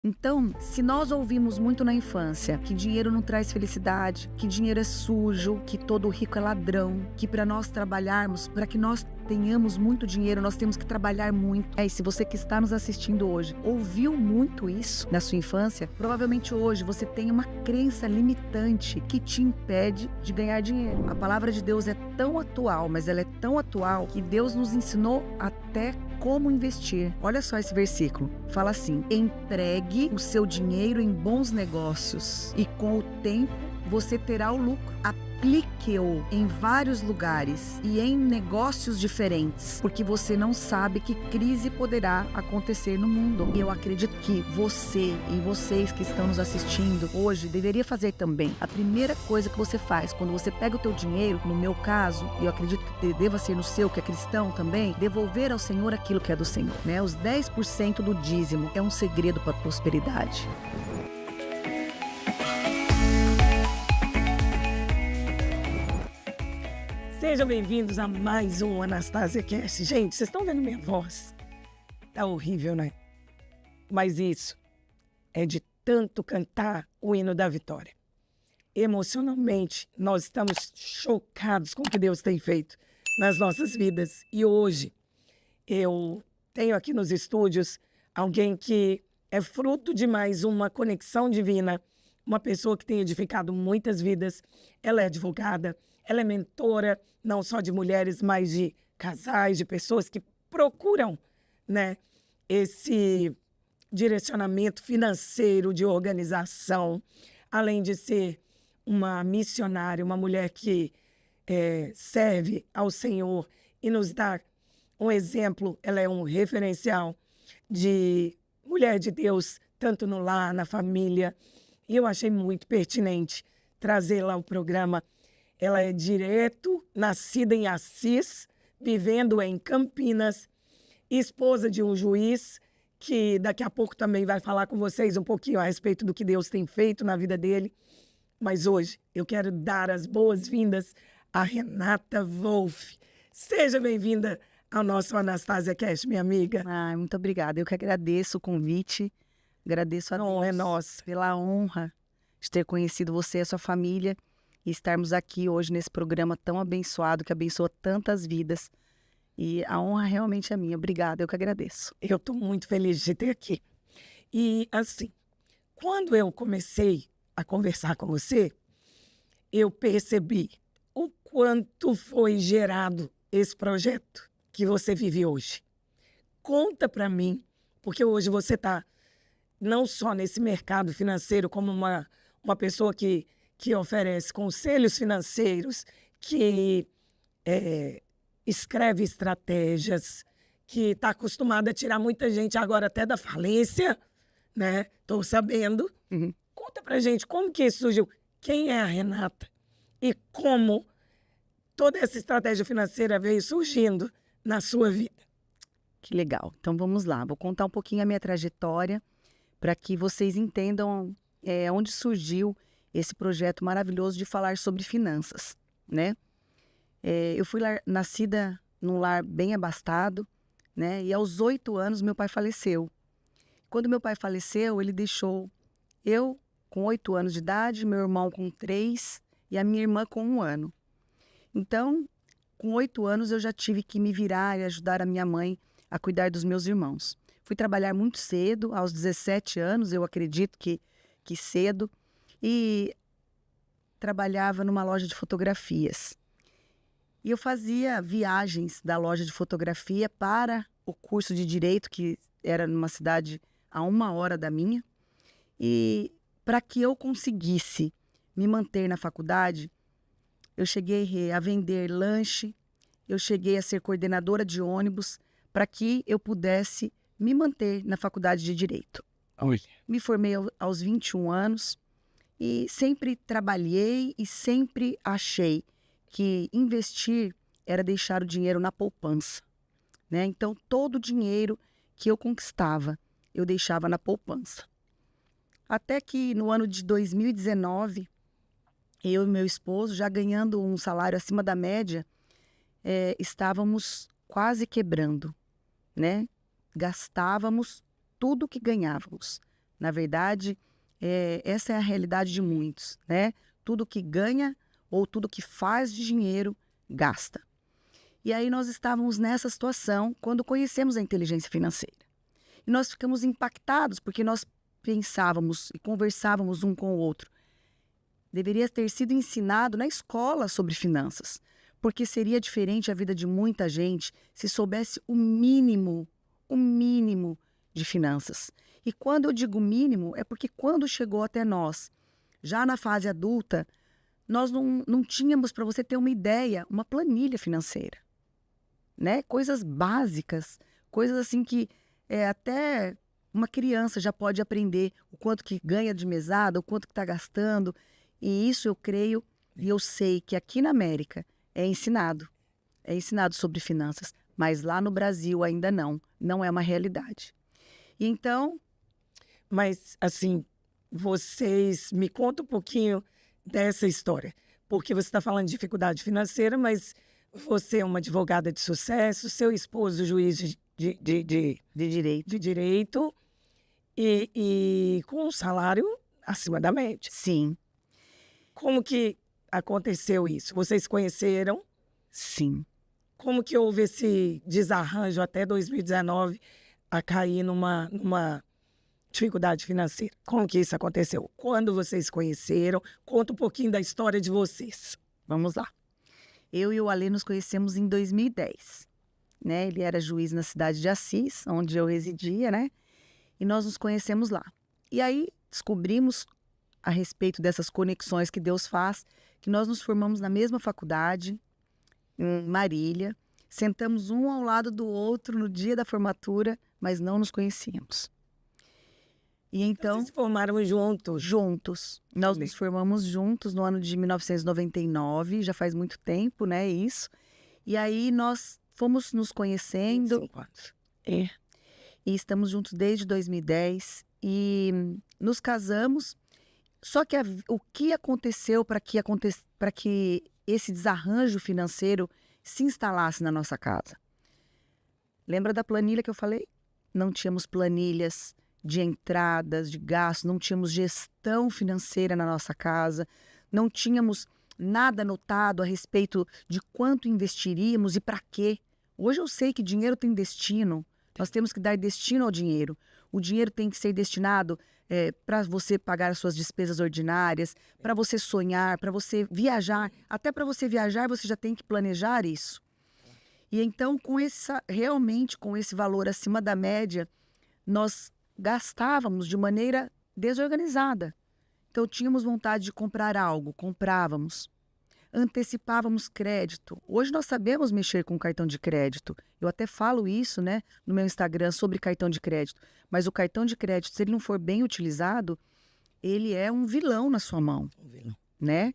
Então, se nós ouvimos muito na infância que dinheiro não traz felicidade, que dinheiro é sujo, que todo rico é ladrão, que para nós trabalharmos, para que nós tenhamos muito dinheiro, nós temos que trabalhar muito. E se você que está nos assistindo hoje ouviu muito isso na sua infância, provavelmente hoje você tem uma crença limitante que te impede de ganhar dinheiro. A palavra de Deus é tão atual, mas ela é tão atual que Deus nos ensinou até como investir. Olha só esse versículo. Fala assim: empregue o seu dinheiro em bons negócios e com o tempo você terá o lucro. Aplique-o em vários lugares e em negócios diferentes, porque você não sabe que crise poderá acontecer no mundo. E eu acredito que você e vocês que estão nos assistindo hoje deveria fazer também. A primeira coisa que você faz quando você pega o teu dinheiro, no meu caso, e eu acredito que deva ser no seu, que é cristão também, devolver ao Senhor aquilo que é do Senhor, né? Os 10% do dízimo é um segredo para a prosperidade. Sejam bem-vindos a mais um Anastasia Cast. Gente, vocês estão vendo minha voz? Tá horrível, né? Mas isso é de tanto cantar o hino da vitória. Emocionalmente, nós estamos chocados com o que Deus tem feito nas nossas vidas. E hoje, eu tenho aqui nos estúdios alguém que é fruto de mais uma conexão divina, uma pessoa que tem edificado muitas vidas. Ela é advogada, ela é mentora, não só de mulheres, mas de casais, de pessoas que procuram, né, esse direcionamento financeiro, de organização, além de ser uma missionária, uma mulher que serve ao Senhor e nos dá um exemplo. Ela é um referencial de mulher de Deus, tanto no lar, na família. E eu achei muito pertinente trazê-la ao programa. Ela é nascida em Assis, vivendo em Campinas, esposa de um juiz, que daqui a pouco também vai falar com vocês um pouquinho a respeito do que Deus tem feito na vida dele. Mas hoje eu quero dar as boas-vindas a Renata Wolff. Seja bem-vinda ao nosso Anastasia Cast, minha amiga. Muito obrigada. Eu que agradeço o convite, agradeço a Deus É nossa. pela honra de ter conhecido você e a sua família e estarmos aqui hoje nesse programa tão abençoado, que abençoa tantas vidas. E a honra realmente é minha. Obrigada, eu que agradeço. Eu estou muito feliz de ter aqui. E, assim, quando eu comecei a conversar com você, eu percebi o quanto foi gerado esse projeto que você vive hoje. Conta para mim, porque hoje você está não só nesse mercado financeiro como uma pessoa que oferece conselhos financeiros, que escreve estratégias, que está acostumada a tirar muita gente agora até da falência, né? Estou sabendo. Uhum. Conta pra gente como que isso surgiu. Quem é a Renata? E como toda essa estratégia financeira veio surgindo na sua vida? Que legal. Então vamos lá. Vou contar um pouquinho a minha trajetória para que vocês entendam onde surgiu esse projeto maravilhoso de falar sobre finanças, né? Eu fui nascida num lar bem abastado, né? E aos 8 anos meu pai faleceu. Quando meu pai faleceu, ele deixou eu com 8 anos de idade, meu irmão com 3 e a minha irmã com 1 ano. Então, com 8 anos eu já tive que me virar e ajudar a minha mãe a cuidar dos meus irmãos. Fui trabalhar muito cedo, aos 17 anos, eu acredito que cedo, e trabalhava numa loja de fotografias. E eu fazia viagens da loja de fotografia para o curso de Direito, que era numa cidade a 1 hora da minha. E para que eu conseguisse me manter na faculdade, eu cheguei a vender lanche, eu cheguei a ser coordenadora de ônibus para que eu pudesse me manter na faculdade de Direito. Oi. Me formei aos 21 anos e sempre trabalhei e sempre achei que investir era deixar o dinheiro na poupança, né? Então, todo o dinheiro que eu conquistava, eu deixava na poupança. Até que no ano de 2019, eu e meu esposo, já ganhando um salário acima da média, estávamos quase quebrando, né? Gastávamos tudo que ganhávamos. Na verdade, essa é a realidade de muitos, né? Tudo que ganha ou tudo que faz de dinheiro, gasta. E aí nós estávamos nessa situação quando conhecemos a inteligência financeira. E nós ficamos impactados porque nós pensávamos e conversávamos um com o outro. Deveria ter sido ensinado na escola sobre finanças, porque seria diferente a vida de muita gente se soubesse o mínimo de finanças. E quando eu digo mínimo, é porque quando chegou até nós, já na fase adulta, nós não tínhamos, para você ter uma ideia, uma planilha financeira, né? Coisas básicas, coisas assim que até uma criança já pode aprender o quanto que ganha de mesada, o quanto que está gastando. E isso eu creio e eu sei que aqui na América é ensinado sobre finanças, mas lá no Brasil ainda não é uma realidade. E então... Mas, assim, vocês me contam um pouquinho dessa história, porque você está falando de dificuldade financeira, mas você é uma advogada de sucesso, seu esposo juiz de direito e com um salário acima da média. Sim. Como que aconteceu isso? Vocês conheceram? Sim. Como que houve esse desarranjo até 2019 a cair numa dificuldade financeira? Como que isso aconteceu? Quando vocês conheceram? Conta um pouquinho da história de vocês. Vamos lá. Eu e o Alê nos conhecemos em 2010. Né? Ele era juiz na cidade de Assis, onde eu residia, né? E nós nos conhecemos lá. E aí descobrimos, a respeito dessas conexões que Deus faz, que nós nos formamos na mesma faculdade, em Marília, sentamos um ao lado do outro no dia da formatura, mas não nos conhecíamos. E então... Vocês se formaram juntos? Juntos. Nós nos formamos juntos no ano de 1999, já faz muito tempo, né, isso. E aí nós fomos nos conhecendo. 5 anos. E estamos juntos desde 2010 e nos casamos. Só que o que aconteceu para que esse desarranjo financeiro se instalasse na nossa casa? Lembra da planilha que eu falei? Não tínhamos planilhas de entradas, de gastos, não tínhamos gestão financeira na nossa casa, não tínhamos nada anotado a respeito de quanto investiríamos e para quê. Hoje eu sei que dinheiro tem destino, nós temos que dar destino ao dinheiro. O dinheiro tem que ser destinado para você pagar as suas despesas ordinárias, para você sonhar, para você viajar. Até para você viajar, você já tem que planejar isso. E então, realmente com esse valor acima da média, nós gastávamos de maneira desorganizada. Então, tínhamos vontade de comprar algo, comprávamos. Antecipávamos crédito. Hoje nós sabemos mexer com cartão de crédito. Eu até falo isso, né, no meu Instagram sobre cartão de crédito. Mas o cartão de crédito, se ele não for bem utilizado, ele é um vilão na sua mão. Um vilão. Né?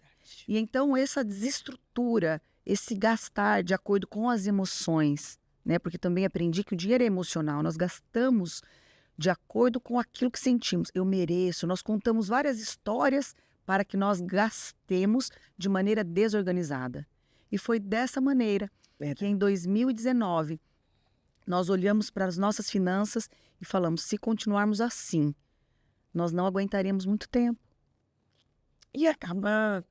E então essa desestrutura, esse gastar de acordo com as emoções, né? Porque também aprendi que o dinheiro é emocional. Nós gastamos de acordo com aquilo que sentimos. Eu mereço. Nós contamos várias histórias para que nós gastemos de maneira desorganizada. E foi dessa maneira que em 2019 nós olhamos para as nossas finanças e falamos, se continuarmos assim, nós não aguentaremos muito tempo. E acaba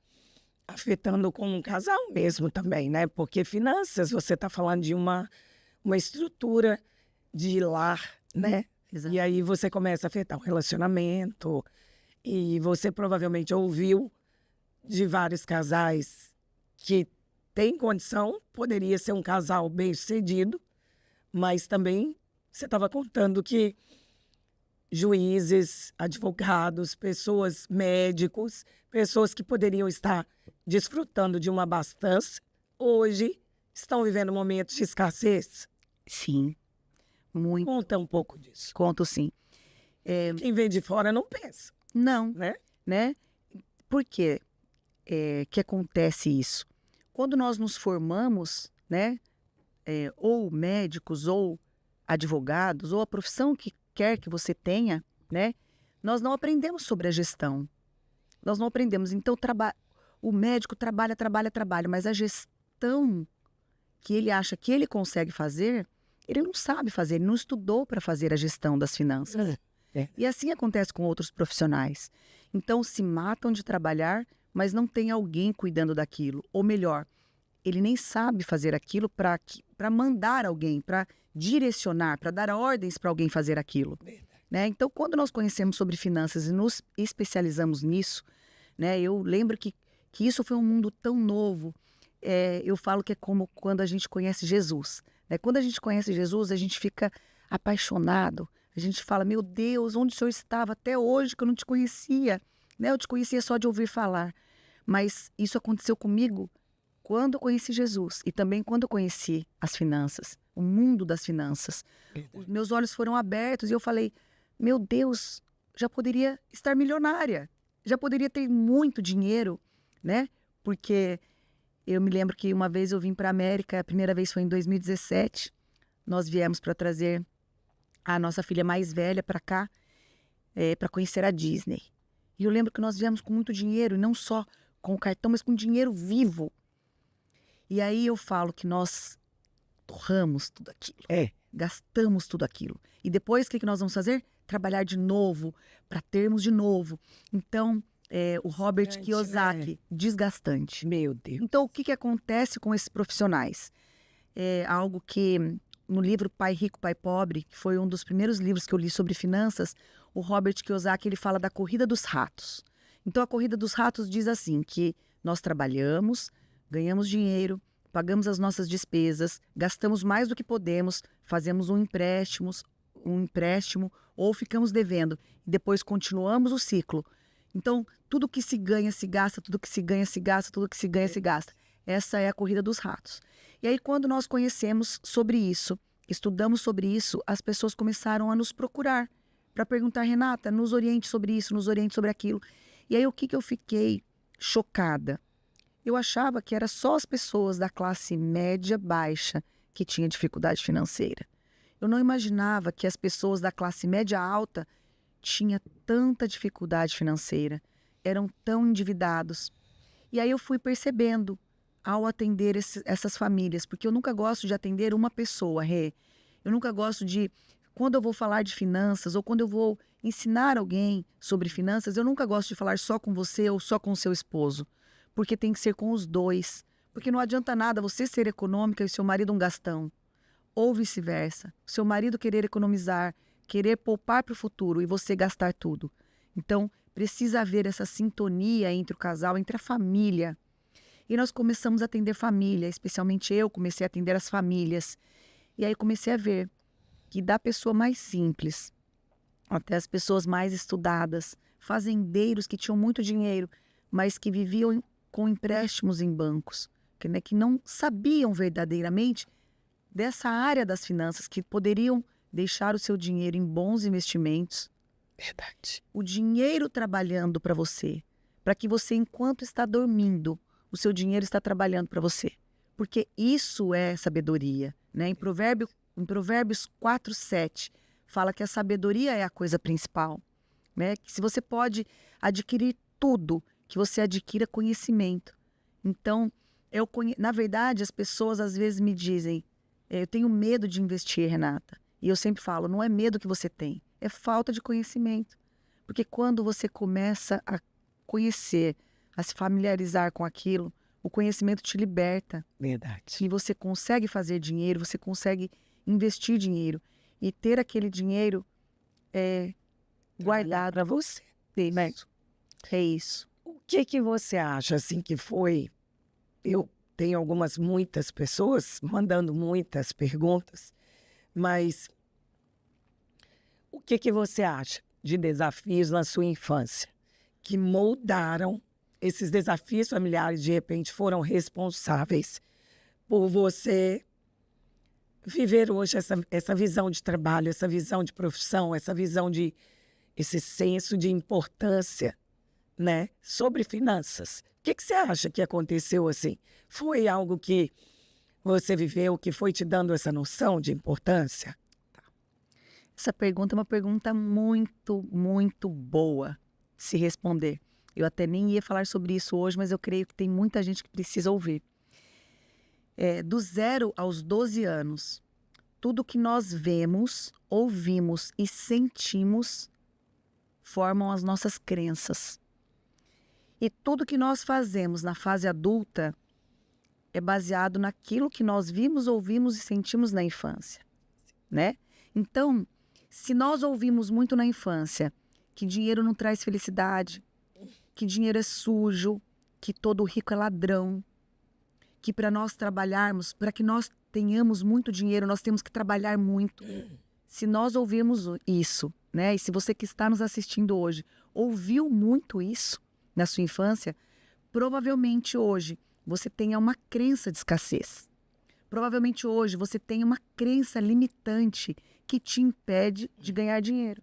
afetando como um casal mesmo também, né? Porque finanças, você está falando de uma estrutura de lar, né? Exato. E aí você começa a afetar o relacionamento. E você provavelmente ouviu de vários casais que tem condição, poderia ser um casal bem-sucedido, mas também você estava contando que juízes, advogados, pessoas, médicos, pessoas que poderiam estar desfrutando de uma abastança, hoje estão vivendo momentos de escassez. Sim, muito. Conta um pouco disso. Conto sim. Quem vem de fora não pensa. Não, né? Por quê que acontece isso? Quando nós nos formamos, né, ou médicos, ou advogados, ou a profissão que quer que você tenha, né, nós não aprendemos sobre a gestão. Nós não aprendemos. Então, o médico trabalha, mas a gestão que ele acha que ele consegue fazer, ele não sabe fazer, ele não estudou para fazer a gestão das finanças. É. E assim acontece com outros profissionais. Então, se matam de trabalhar, mas não tem alguém cuidando daquilo. Ou melhor, ele nem sabe fazer aquilo para mandar alguém, para direcionar, para dar ordens para alguém fazer aquilo. Né? Então, quando nós conhecemos sobre finanças e nos especializamos nisso, né, eu lembro que isso foi um mundo tão novo. Eu falo que é como quando a gente conhece Jesus. Né? Quando a gente conhece Jesus, a gente fica apaixonado. A gente fala, meu Deus, onde o Senhor estava até hoje que eu não te conhecia? Né? Eu te conhecia só de ouvir falar. Mas isso aconteceu comigo quando eu conheci Jesus e também quando eu conheci as finanças, o mundo das finanças. Os meus olhos foram abertos e eu falei, meu Deus, já poderia estar milionária, já poderia ter muito dinheiro, né? Porque eu me lembro que uma vez eu vim para a América, a primeira vez foi em 2017, nós viemos para trazer a nossa filha mais velha para cá, para conhecer a Disney. E eu lembro que nós viemos com muito dinheiro, e não só com o cartão, mas com dinheiro vivo. E aí eu falo que nós torramos tudo aquilo, gastamos tudo aquilo. E depois o que nós vamos fazer? Trabalhar de novo, para termos de novo. Então, o Robert Kiyosaki, desgastante. Meu Deus. Então, o que acontece com esses profissionais? É algo que, no livro Pai Rico, Pai Pobre, que foi um dos primeiros livros que eu li sobre finanças, o Robert Kiyosaki ele fala da corrida dos ratos. Então, a corrida dos ratos diz assim, que nós trabalhamos, ganhamos dinheiro, pagamos as nossas despesas, gastamos mais do que podemos, fazemos um empréstimo ou ficamos devendo e depois continuamos o ciclo. Então, tudo que se ganha se gasta, tudo que se ganha se gasta, tudo que se ganha se gasta. Essa é a corrida dos ratos. E aí, quando nós conhecemos sobre isso, estudamos sobre isso, as pessoas começaram a nos procurar para perguntar, Renata, nos oriente sobre isso, nos oriente sobre aquilo. E aí, o que eu fiquei chocada? Eu achava que era só as pessoas da classe média baixa que tinham dificuldade financeira. Eu não imaginava que as pessoas da classe média alta tinham tanta dificuldade financeira, eram tão endividados. E aí eu fui percebendo ao atender essas famílias, porque eu nunca gosto de atender uma pessoa, Rê. Eu nunca gosto de, quando eu vou falar de finanças ou quando eu vou ensinar alguém sobre finanças, eu nunca gosto de falar só com você ou só com o seu esposo. Porque tem que ser com os dois. Porque não adianta nada você ser econômica e seu marido um gastão. Ou vice-versa. Seu marido querer economizar, querer poupar para o futuro e você gastar tudo. Então, precisa haver essa sintonia entre o casal, entre a família. E nós começamos a atender família, especialmente eu comecei a atender as famílias. E aí comecei a ver que da pessoa mais simples até as pessoas mais estudadas, fazendeiros que tinham muito dinheiro, mas que viviam com empréstimos em bancos, que não sabiam verdadeiramente dessa área das finanças, que poderiam deixar o seu dinheiro em bons investimentos. Verdade. O dinheiro trabalhando para você, para que você, enquanto está dormindo, o seu dinheiro está trabalhando para você. Porque isso é sabedoria. Né? Em Provérbios 4:7, fala que a sabedoria é a coisa principal. Né? Que se você pode adquirir tudo, que você adquira conhecimento. Então, na verdade, as pessoas às vezes me dizem, eu tenho medo de investir, Renata. E eu sempre falo, não é medo que você tem, é falta de conhecimento. Porque quando você começa a conhecer, a se familiarizar com aquilo, o conhecimento te liberta. Verdade. E você consegue fazer dinheiro, você consegue investir dinheiro. E ter aquele dinheiro guardado para você. Né? É isso. O que você acha, assim, que foi... Eu tenho muitas pessoas mandando muitas perguntas, mas o que você acha de desafios na sua infância que moldaram esses desafios familiares, de repente foram responsáveis por você viver hoje essa visão de trabalho, essa visão de profissão, esse senso de importância, né, sobre finanças? O que você acha que aconteceu assim? Foi algo que você viveu, que foi te dando essa noção de importância? Essa pergunta é uma pergunta muito, muito boa de se responder. Eu até nem ia falar sobre isso hoje, mas eu creio que tem muita gente que precisa ouvir. Do 0 aos 12 anos, tudo que nós vemos, ouvimos e sentimos formam as nossas crenças. E tudo que nós fazemos na fase adulta é baseado naquilo que nós vimos, ouvimos e sentimos na infância, né? Então, se nós ouvimos muito na infância que dinheiro não traz felicidade, que dinheiro é sujo, que todo rico é ladrão, que para nós trabalharmos, para que nós tenhamos muito dinheiro, nós temos que trabalhar muito. Se nós ouvirmos isso, né? E se você que está nos assistindo hoje ouviu muito isso na sua infância, provavelmente hoje você tenha uma crença de escassez. Provavelmente hoje você tenha uma crença limitante que te impede de ganhar dinheiro.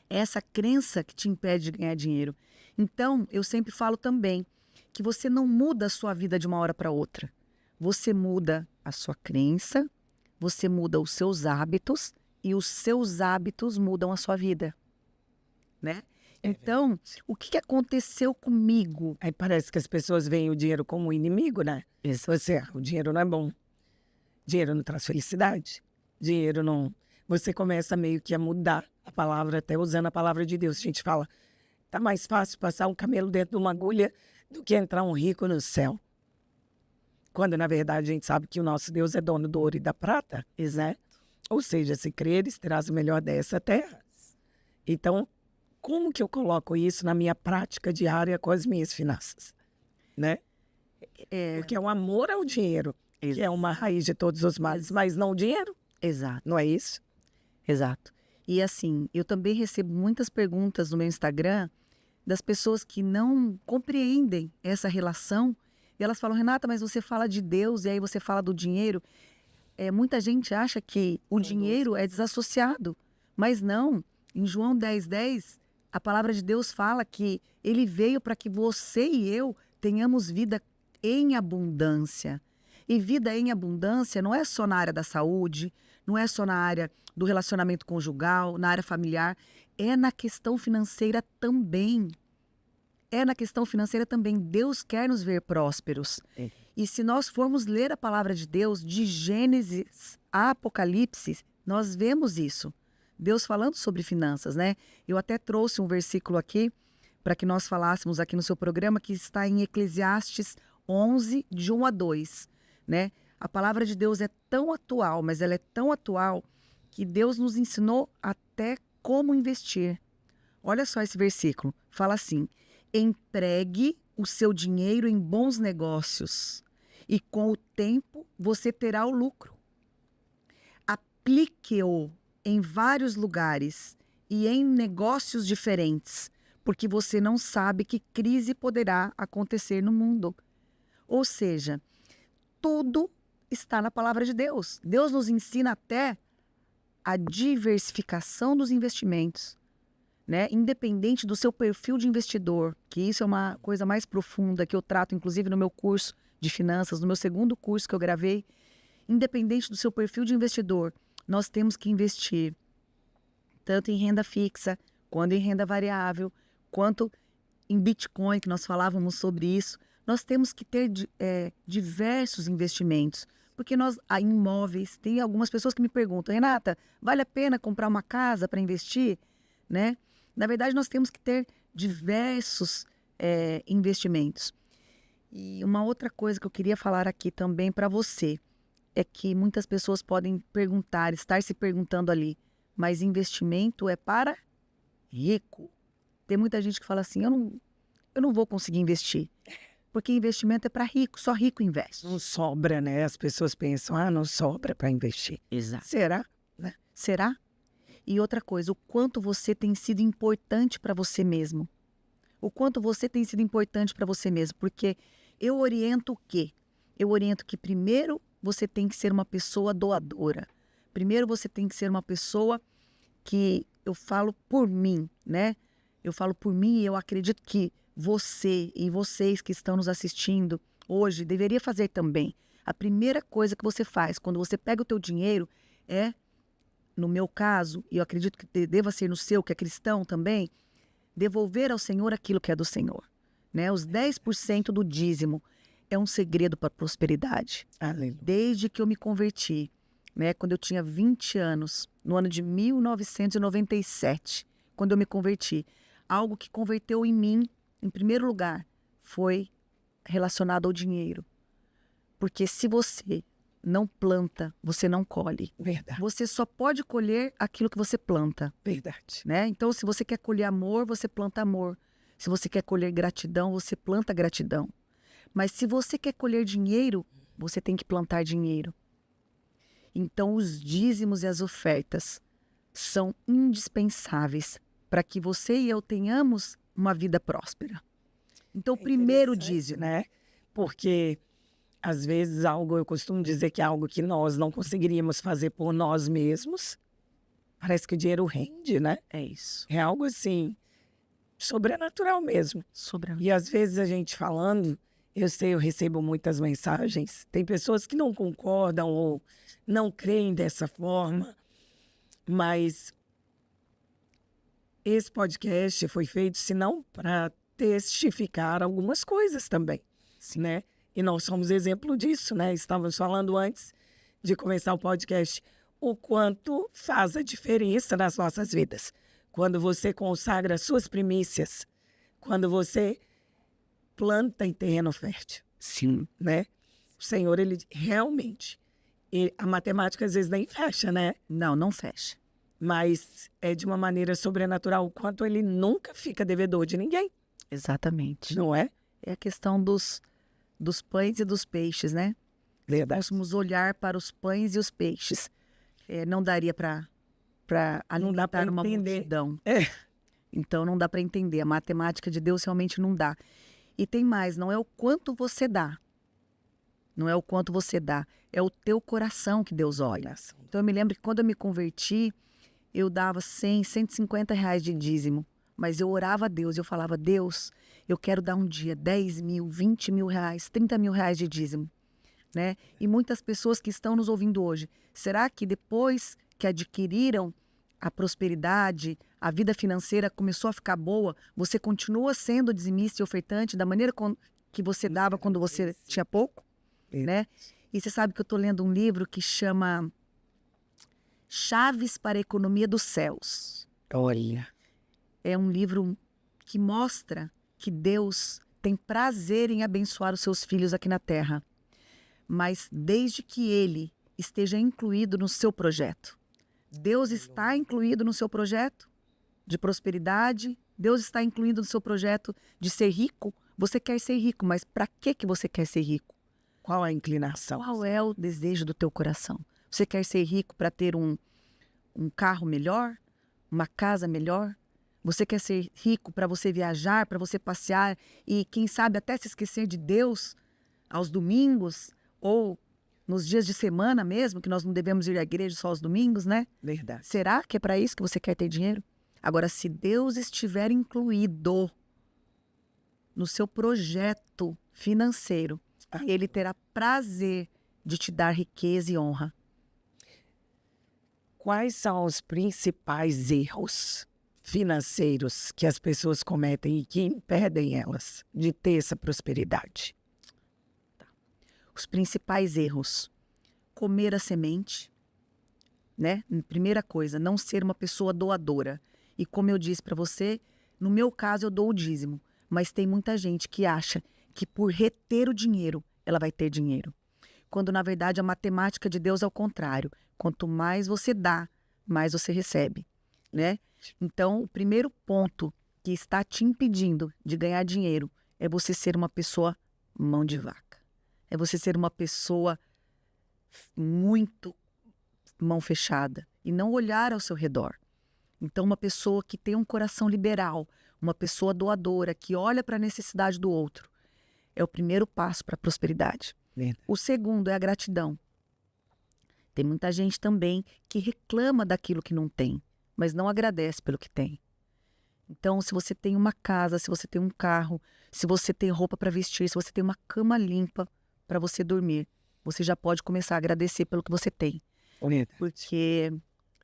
Essa crença que te impede de ganhar dinheiro. Então, eu sempre falo também que você não muda a sua vida de uma hora para outra. Você muda a sua crença, você muda os seus hábitos e os seus hábitos mudam a sua vida, né? Então, o que aconteceu comigo? Aí parece que as pessoas veem o dinheiro como inimigo, né? O dinheiro não é bom. Dinheiro não traz felicidade. Dinheiro não... Você começa meio que a mudar a palavra, até usando a palavra de Deus. A gente fala, tá mais fácil passar um camelo dentro de uma agulha do que entrar um rico no céu. Quando, na verdade, a gente sabe que o nosso Deus é dono do ouro e da prata. Exato. Ou seja, se creres, terás o melhor dessa terra. Então, como que eu coloco isso na minha prática diária com as minhas finanças? Né? Porque é o amor ao dinheiro, que é uma raiz de todos os males, mas não o dinheiro. Exato. Não é isso? Exato. E assim, eu também recebo muitas perguntas no meu Instagram das pessoas que não compreendem essa relação. E elas falam, Renata, mas você fala de Deus e aí você fala do dinheiro. Muita gente acha que o dinheiro é desassociado, mas não. Em João 10:10, a palavra de Deus fala que ele veio para que você e eu tenhamos vida em abundância. E vida em abundância não é só na área da saúde, não é só na área do relacionamento conjugal, na área familiar, é na questão financeira também. É na questão financeira também. Deus quer nos ver prósperos. E se nós formos ler a palavra de Deus, de Gênesis a Apocalipse, nós vemos isso. Deus falando sobre finanças, né? Eu até trouxe um versículo aqui para que nós falássemos aqui no seu programa, que está em Eclesiastes 11, de 1 a 2, né? A palavra de Deus é tão atual, mas ela é tão atual que Deus nos ensinou até como investir. Olha só esse versículo. Fala assim, empregue o seu dinheiro em bons negócios e com o tempo você terá o lucro. Aplique-o em vários lugares e em negócios diferentes, porque você não sabe que crise poderá acontecer no mundo. Ou seja, tudo está na palavra de Deus. Deus nos ensina até a diversificação dos investimentos, né? Independente do seu perfil de investidor, que isso é uma coisa mais profunda que eu trato, inclusive, no meu curso de finanças, no meu segundo curso que eu gravei. Independente do seu perfil de investidor, nós temos que investir tanto em renda fixa, quanto em renda variável, quanto em Bitcoin, que nós falávamos sobre isso. Nós temos que ter diversos investimentos, porque há imóveis, tem algumas pessoas que me perguntam, Renata, vale a pena comprar uma casa para investir? Né? Na verdade, nós temos que ter diversos investimentos. E uma outra coisa que eu queria falar aqui também para você, é que muitas pessoas podem perguntar, estar se perguntando ali, mas investimento é para rico. Tem muita gente que fala assim, eu não vou conseguir investir, porque investimento é para rico, só rico investe. Não sobra, né? As pessoas pensam, não sobra para investir. Exato. Será? Né? Será? E outra coisa, o quanto você tem sido importante para você mesmo. O quanto você tem sido importante para você mesmo, porque eu oriento o quê? Eu oriento que primeiro você tem que ser uma pessoa doadora. Primeiro você tem que ser uma pessoa que, eu falo por mim, né? Eu falo por mim e eu acredito que você e vocês que estão nos assistindo hoje deveria fazer também. A primeira coisa que você faz quando você pega o teu dinheiro é, no meu caso, e eu acredito que deva ser no seu, que é cristão também, devolver ao Senhor aquilo que é do Senhor, né? Os 10% do dízimo. É um segredo para a prosperidade. Aleluia. Desde que eu me converti, né, quando eu tinha 20 anos, no ano de 1997, quando eu me converti. Algo que converteu em mim, em primeiro lugar, foi relacionado ao dinheiro. Porque se você não planta, você não colhe. Verdade. Você só pode colher aquilo que você planta, Verdade. né? Então, se você quer colher amor, você planta amor. Se você quer colher gratidão, você planta gratidão. Mas se você quer colher dinheiro, você tem que plantar dinheiro. Então, os dízimos e as ofertas são indispensáveis para que você e eu tenhamos uma vida próspera. Então, primeiro dízimo, né? Porque às vezes eu costumo dizer que é algo que nós não conseguiríamos fazer por nós mesmos. Parece que o dinheiro rende, né? é isso. É algo assim, sobrenatural mesmo. E às vezes a gente falando, eu recebo muitas mensagens, tem pessoas que não concordam ou não creem dessa forma, mas esse podcast foi feito, senão para testificar algumas coisas também, né? E nós somos exemplo disso, né? Estávamos falando antes de começar o podcast o quanto faz a diferença nas nossas vidas. Quando você consagra suas primícias, quando você planta em terreno fértil. Sim. Né? O Senhor, ele realmente, a matemática às vezes nem fecha, né? Não fecha. Mas é de uma maneira sobrenatural, o quanto ele nunca fica devedor de ninguém. Exatamente. Não é? É a questão dos pães e dos peixes, né? Verdade. Se fôssemos olhar para os pães e os peixes, não daria para alimentar uma multidão. Então, não dá para entender. A matemática de Deus realmente não dá. E tem mais, não é o quanto você dá. Não é o quanto você dá. É o teu coração que Deus olha. Então, eu me lembro que quando eu me converti, eu dava 100, 150 reais de dízimo. Mas eu orava a Deus, eu falava, Deus, eu quero dar um dia 10 mil, 20 mil reais, 30 mil reais de dízimo. Né? E muitas pessoas que estão nos ouvindo hoje, será que depois que adquiriram a prosperidade, a vida financeira começou a ficar boa, você continua sendo dizimista e ofertante da maneira que você dava quando você tinha pouco? Né? E você sabe que eu estou lendo um livro que chama Chaves para a Economia dos Céus. Olha. É um livro que mostra que Deus tem prazer em abençoar os seus filhos aqui na Terra, mas desde que ele esteja incluído no seu projeto. Deus está incluído no seu projeto de prosperidade? Deus está incluído no seu projeto de ser rico? Você quer ser rico, mas para que você quer ser rico? Qual a inclinação? Qual é o desejo do teu coração? Você quer ser rico para ter um carro melhor? Uma casa melhor? Você quer ser rico para você viajar, para você passear e, quem sabe, até se esquecer de Deus aos domingos ou nos dias de semana mesmo, que nós não devemos ir à igreja só aos domingos, né? Verdade. Será que é para isso que você quer ter dinheiro? Agora, se Deus estiver incluído no seu projeto financeiro, ele terá prazer de te dar riqueza e honra. Quais são os principais erros financeiros que as pessoas cometem e que impedem elas de ter essa prosperidade? Os principais erros: comer a semente, né? Primeira coisa, não ser uma pessoa doadora. E como eu disse para você, no meu caso eu dou o dízimo, mas tem muita gente que acha que por reter o dinheiro, ela vai ter dinheiro. Quando na verdade a matemática de Deus é o contrário. Quanto mais você dá, mais você recebe, né? Então, o primeiro ponto que está te impedindo de ganhar dinheiro é você ser uma pessoa mão de vaca. É você ser uma pessoa muito mão fechada e não olhar ao seu redor. Então, uma pessoa que tem um coração liberal, uma pessoa doadora, que olha para a necessidade do outro, é o primeiro passo para a prosperidade. O segundo é a gratidão. Tem muita gente também que reclama daquilo que não tem, mas não agradece pelo que tem. Então, se você tem uma casa, se você tem um carro, se você tem roupa para vestir, se você tem uma cama limpa para você dormir, você já pode começar a agradecer pelo que você tem. Porque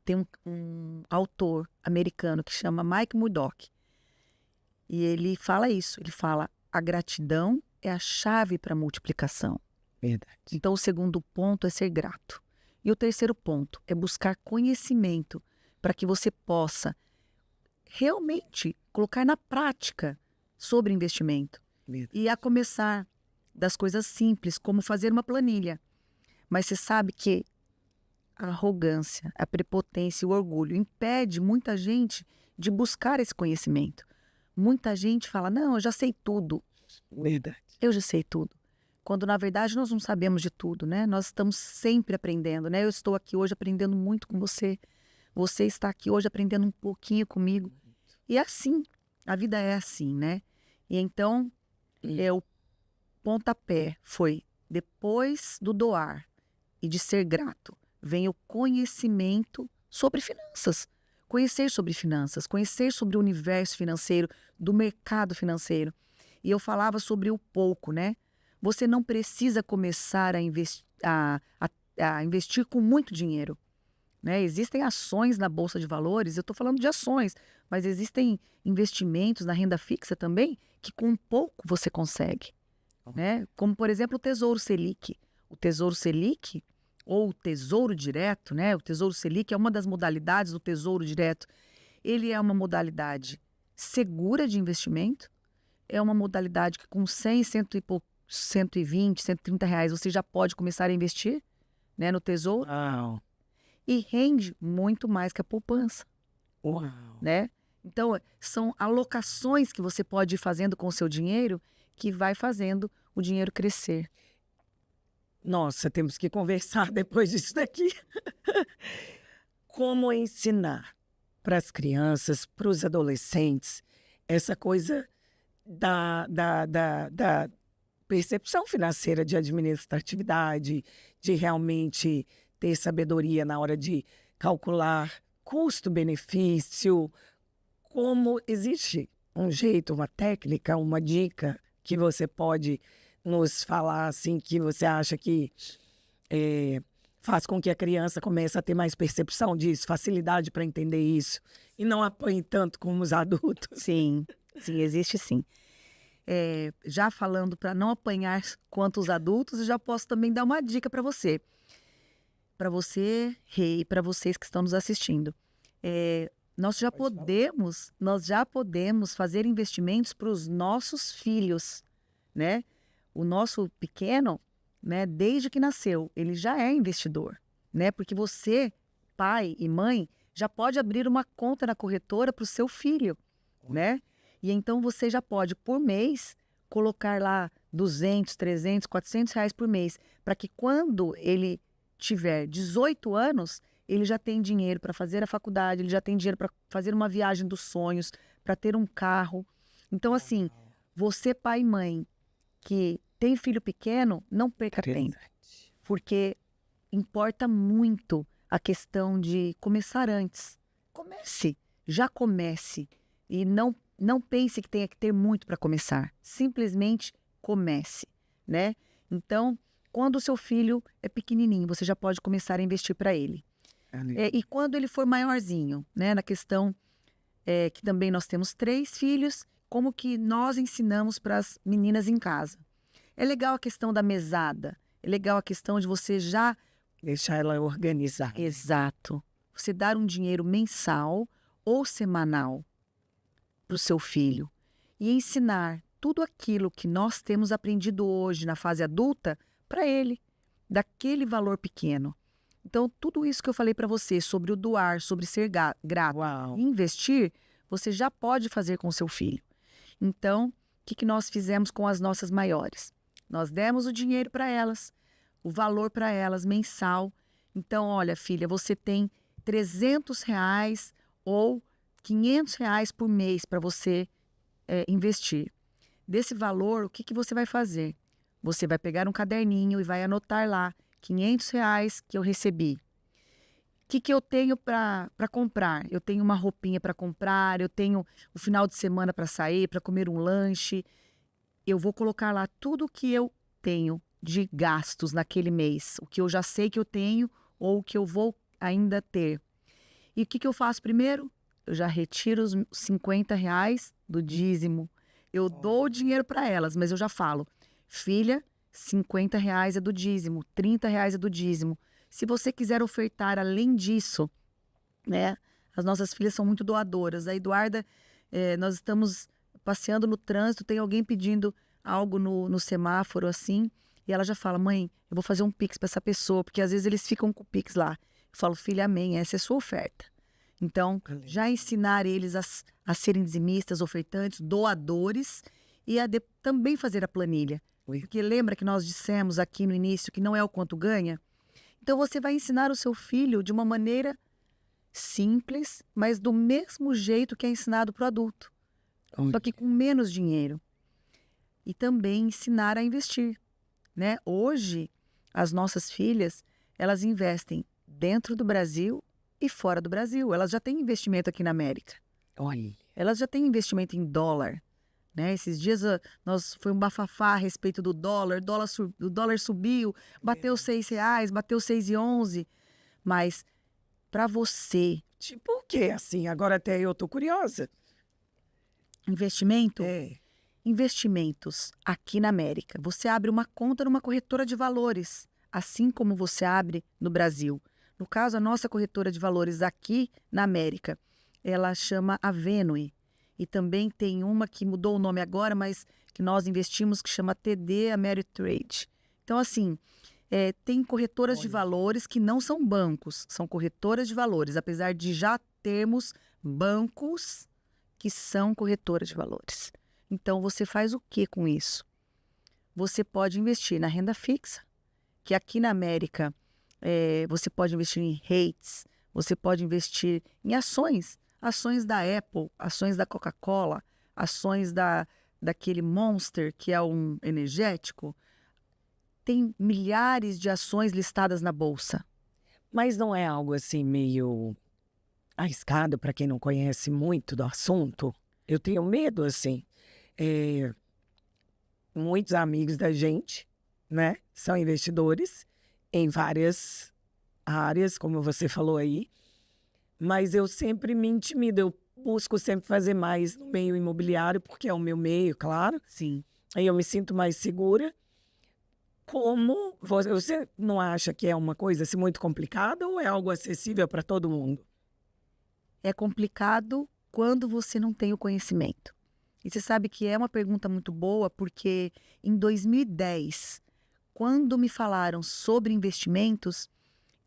tem um autor americano que chama Mike Murdock. E ele fala isso, ele fala, a gratidão é a chave para a multiplicação. Verdade. Então, o segundo ponto é ser grato. E o terceiro ponto é buscar conhecimento para que você possa realmente colocar na prática sobre investimento. E a começar das coisas simples, como fazer uma planilha. Mas você sabe que a arrogância, a prepotência e o orgulho impede muita gente de buscar esse conhecimento. Muita gente fala, não, eu já sei tudo. Verdade. Eu já sei tudo. Quando, na verdade, nós não sabemos de tudo, né? Nós estamos sempre aprendendo, né? Eu estou aqui hoje aprendendo muito com você. Você está aqui hoje aprendendo um pouquinho comigo. E é assim, a vida é assim, né? E então, o pontapé foi, depois do doar e de ser grato, vem o conhecimento sobre finanças. Conhecer sobre finanças, conhecer sobre o universo financeiro, do mercado financeiro. E eu falava sobre o pouco, né? Você não precisa começar a investir com muito dinheiro, né? Existem ações na Bolsa de Valores, eu estou falando de ações, mas existem investimentos na renda fixa também, que com pouco você consegue, né? Como, por exemplo, o Tesouro Selic. O Tesouro Selic, ou o Tesouro Direto, né? O Tesouro Selic é uma das modalidades do Tesouro Direto. Ele é uma modalidade segura de investimento, é uma modalidade que com 100, 120, 130 reais você já pode começar a investir, né, no Tesouro. Uau. E rende muito mais que a poupança, Uau. né? Então, são alocações que você pode ir fazendo com o seu dinheiro que vai fazendo o dinheiro crescer. Nossa, temos que conversar depois disso daqui. Como ensinar para as crianças, para os adolescentes, essa coisa da percepção financeira, de administratividade, de realmente ter sabedoria na hora de calcular custo-benefício. Como existe um jeito, uma técnica, uma dica que você pode nos falar, assim, que você acha que faz com que a criança comece a ter mais percepção disso, facilidade para entender isso, e não apanhe tanto como os adultos? Sim, existe sim. Já falando para não apanhar quanto os adultos, eu já posso também dar uma dica para você. Para você, Rei, e para vocês que estão nos assistindo. Nós já podemos fazer investimentos para os nossos filhos, né? O nosso pequeno, né, desde que nasceu, ele já é investidor, né? Porque você, pai e mãe, já pode abrir uma conta na corretora para o seu filho, né? E então você já pode, por mês, colocar lá 200, 300, 400 reais por mês, para que quando ele tiver 18 anos, ele já tem dinheiro para fazer a faculdade, ele já tem dinheiro para fazer uma viagem dos sonhos, para ter um carro. Então, assim, você, pai e mãe, que tem filho pequeno, não perca tempo, porque importa muito a questão de começar antes. Já comece. E não pense que tenha que ter muito para começar. Simplesmente comece, né? Então, quando o seu filho é pequenininho, você já pode começar a investir para ele. E quando ele for maiorzinho, né? Na questão que também nós temos 3 filhos, como que nós ensinamos para as meninas em casa? É legal a questão da mesada, é legal a questão de você já deixar ela organizar. Exato. Você dar um dinheiro mensal ou semanal para o seu filho e ensinar tudo aquilo que nós temos aprendido hoje na fase adulta para ele, daquele valor pequeno. Então, tudo isso que eu falei para você sobre o doar, sobre ser grato e investir, você já pode fazer com o seu filho. Então, o que nós fizemos com as nossas maiores? Nós demos o dinheiro para elas, o valor para elas mensal. Então, olha, filha, você tem 300 reais ou 500 reais por mês para você investir. Desse valor, o que você vai fazer? Você vai pegar um caderninho e vai anotar lá 500 reais que eu recebi. O que eu tenho para comprar? Eu tenho uma roupinha para comprar, eu tenho o final de semana para sair, para comer um lanche. Eu vou colocar lá tudo o que eu tenho de gastos naquele mês, o que eu já sei que eu tenho ou o que eu vou ainda ter. E o que eu faço primeiro? Eu já retiro os 50 reais do dízimo. Eu dou o dinheiro para elas, mas eu já falo, filha, 50 reais é do dízimo, 30 reais é do dízimo. Se você quiser ofertar além disso, né, As nossas filhas são muito doadoras. A Eduarda, nós estamos passeando no trânsito, tem alguém pedindo algo no semáforo, assim, e ela já fala, mãe, eu vou fazer um Pix para essa pessoa, porque às vezes eles ficam com o Pix lá. Eu falo, filha, amém, essa é a sua oferta. Então, já ensinar eles a serem dizimistas, ofertantes, doadores, e também fazer a planilha. Porque lembra que nós dissemos aqui no início que não é o quanto ganha? Então, você vai ensinar o seu filho de uma maneira simples, mas do mesmo jeito que é ensinado para o adulto. Só que com menos dinheiro. E também ensinar a investir, né? Hoje, as nossas filhas, elas investem dentro do Brasil e fora do Brasil. Elas já têm investimento aqui na América. Olha. Elas já têm investimento em dólar, né? Esses dias foi um bafafá a respeito do dólar. O dólar subiu, bateu R$6, bateu 6,11. Mas para você... Tipo o quê, assim? Agora até eu tô curiosa. Investimento? Investimentos aqui na América. Você abre uma conta numa corretora de valores, assim como você abre no Brasil. No caso, a nossa corretora de valores aqui na América, ela chama Avenue. E também tem uma que mudou o nome agora, mas que nós investimos, que chama TD Ameritrade. Então, assim, tem corretoras de valores que não são bancos, são corretoras de valores, apesar de já termos bancos que são corretoras de valores. Então, você faz o que com isso? Você pode investir na renda fixa, que aqui na América você pode investir em REITs, você pode investir em ações da Apple, ações da Coca-Cola, ações daquele Monster, que é um energético. Tem milhares de ações listadas na Bolsa. Mas não é algo assim meio arriscado para quem não conhece muito do assunto? Eu tenho medo, assim. Muitos amigos da gente, né, são investidores em várias áreas, como você falou aí, mas eu sempre me intimido, eu busco sempre fazer mais no meio imobiliário, porque é o meu meio, claro. Sim. Aí eu me sinto mais segura. Como você não acha que é uma coisa assim, muito complicada ou é algo acessível para todo mundo? É complicado quando você não tem o conhecimento. E você sabe que é uma pergunta muito boa, porque em 2010, quando me falaram sobre investimentos,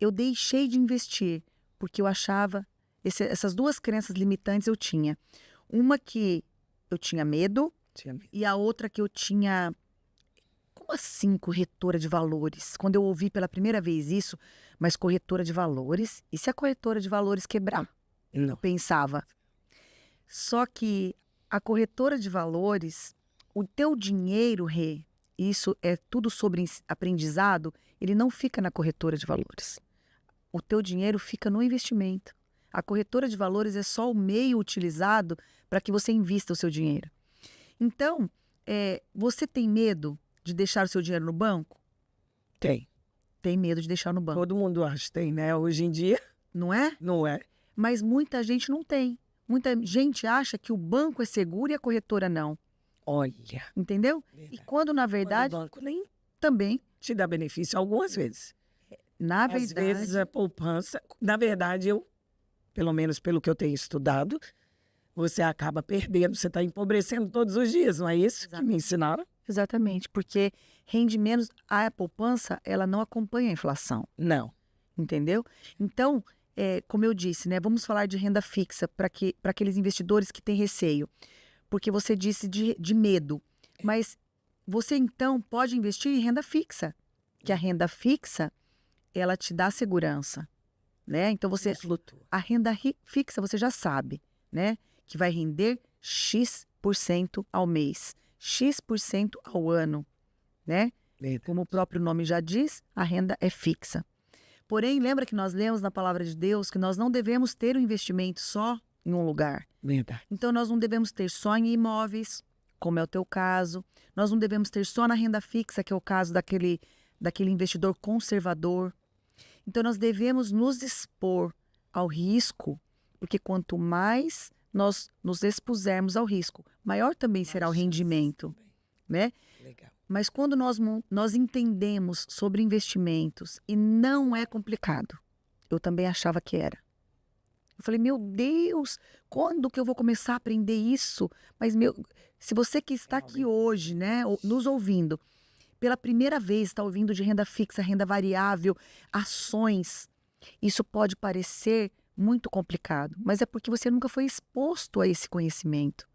eu deixei de investir, porque eu achava... essas duas crenças limitantes eu tinha. Uma que eu tinha medo, e a outra que eu tinha... Como assim corretora de valores? Quando eu ouvi pela primeira vez isso, mas corretora de valores? E se a corretora de valores quebrar? Não. Eu pensava. Só que a corretora de valores, o teu dinheiro, Rê, isso é tudo sobre aprendizado, ele não fica na corretora de valores. O teu dinheiro fica no investimento. A corretora de valores é só o meio utilizado para que você invista o seu dinheiro. Então, você tem medo de deixar o seu dinheiro no banco? Tem. Tem medo de deixar no banco. Todo mundo acha que tem, né? Hoje em dia. Não é? Não é. Mas muita gente não tem. Muita gente acha que o banco é seguro e a corretora não. Olha. Entendeu? Verdade. E quando, na verdade... Quando o banco nem também. te dá benefício algumas vezes. Na verdade... Às vezes a poupança... Na verdade, pelo menos pelo que eu tenho estudado, você acaba perdendo, você está empobrecendo todos os dias, não é isso? Exatamente. Que me ensinaram? Exatamente, porque rende menos. A poupança, ela não acompanha a inflação. Não. Entendeu? Então, como eu disse, né, vamos falar de renda fixa para aqueles investidores que têm receio. Porque você disse de medo. Mas você, então, pode investir em renda fixa. Que a renda fixa, ela te dá segurança. Né? Então, a renda fixa, você já sabe, né? Que vai render X% ao mês. X% ao ano, né? Como o próprio nome já diz, a renda é fixa. Porém, lembra que nós lemos na palavra de Deus que nós não devemos ter um investimento só em um lugar. Verdade. Então, nós não devemos ter só em imóveis, como é o teu caso. Nós não devemos ter só na renda fixa, que é o caso daquele investidor conservador. Então, nós devemos nos expor ao risco, porque quanto mais nós nos expusermos ao risco, maior também será o rendimento, né? Legal. Mas quando nós entendemos sobre investimentos, e não é complicado, eu também achava que era. Eu falei, meu Deus, quando que eu vou começar a aprender isso? Mas, se você que está aqui hoje, né, nos ouvindo, pela primeira vez está ouvindo de renda fixa, renda variável, ações, isso pode parecer muito complicado, mas é porque você nunca foi exposto a esse conhecimento.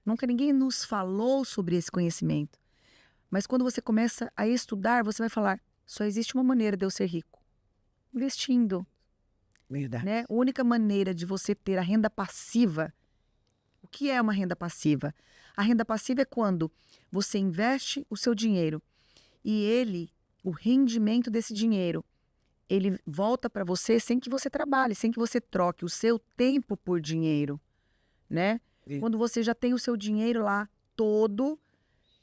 Nunca ninguém nos falou sobre esse conhecimento. Mas quando você começa a estudar, você vai falar, só existe uma maneira de eu ser rico. Investindo. Verdade. Né? A única maneira de você ter a renda passiva. O que é uma renda passiva? A renda passiva é quando você investe o seu dinheiro e o rendimento desse dinheiro, ele volta para você sem que você trabalhe, sem que você troque o seu tempo por dinheiro, né? Quando você já tem o seu dinheiro lá todo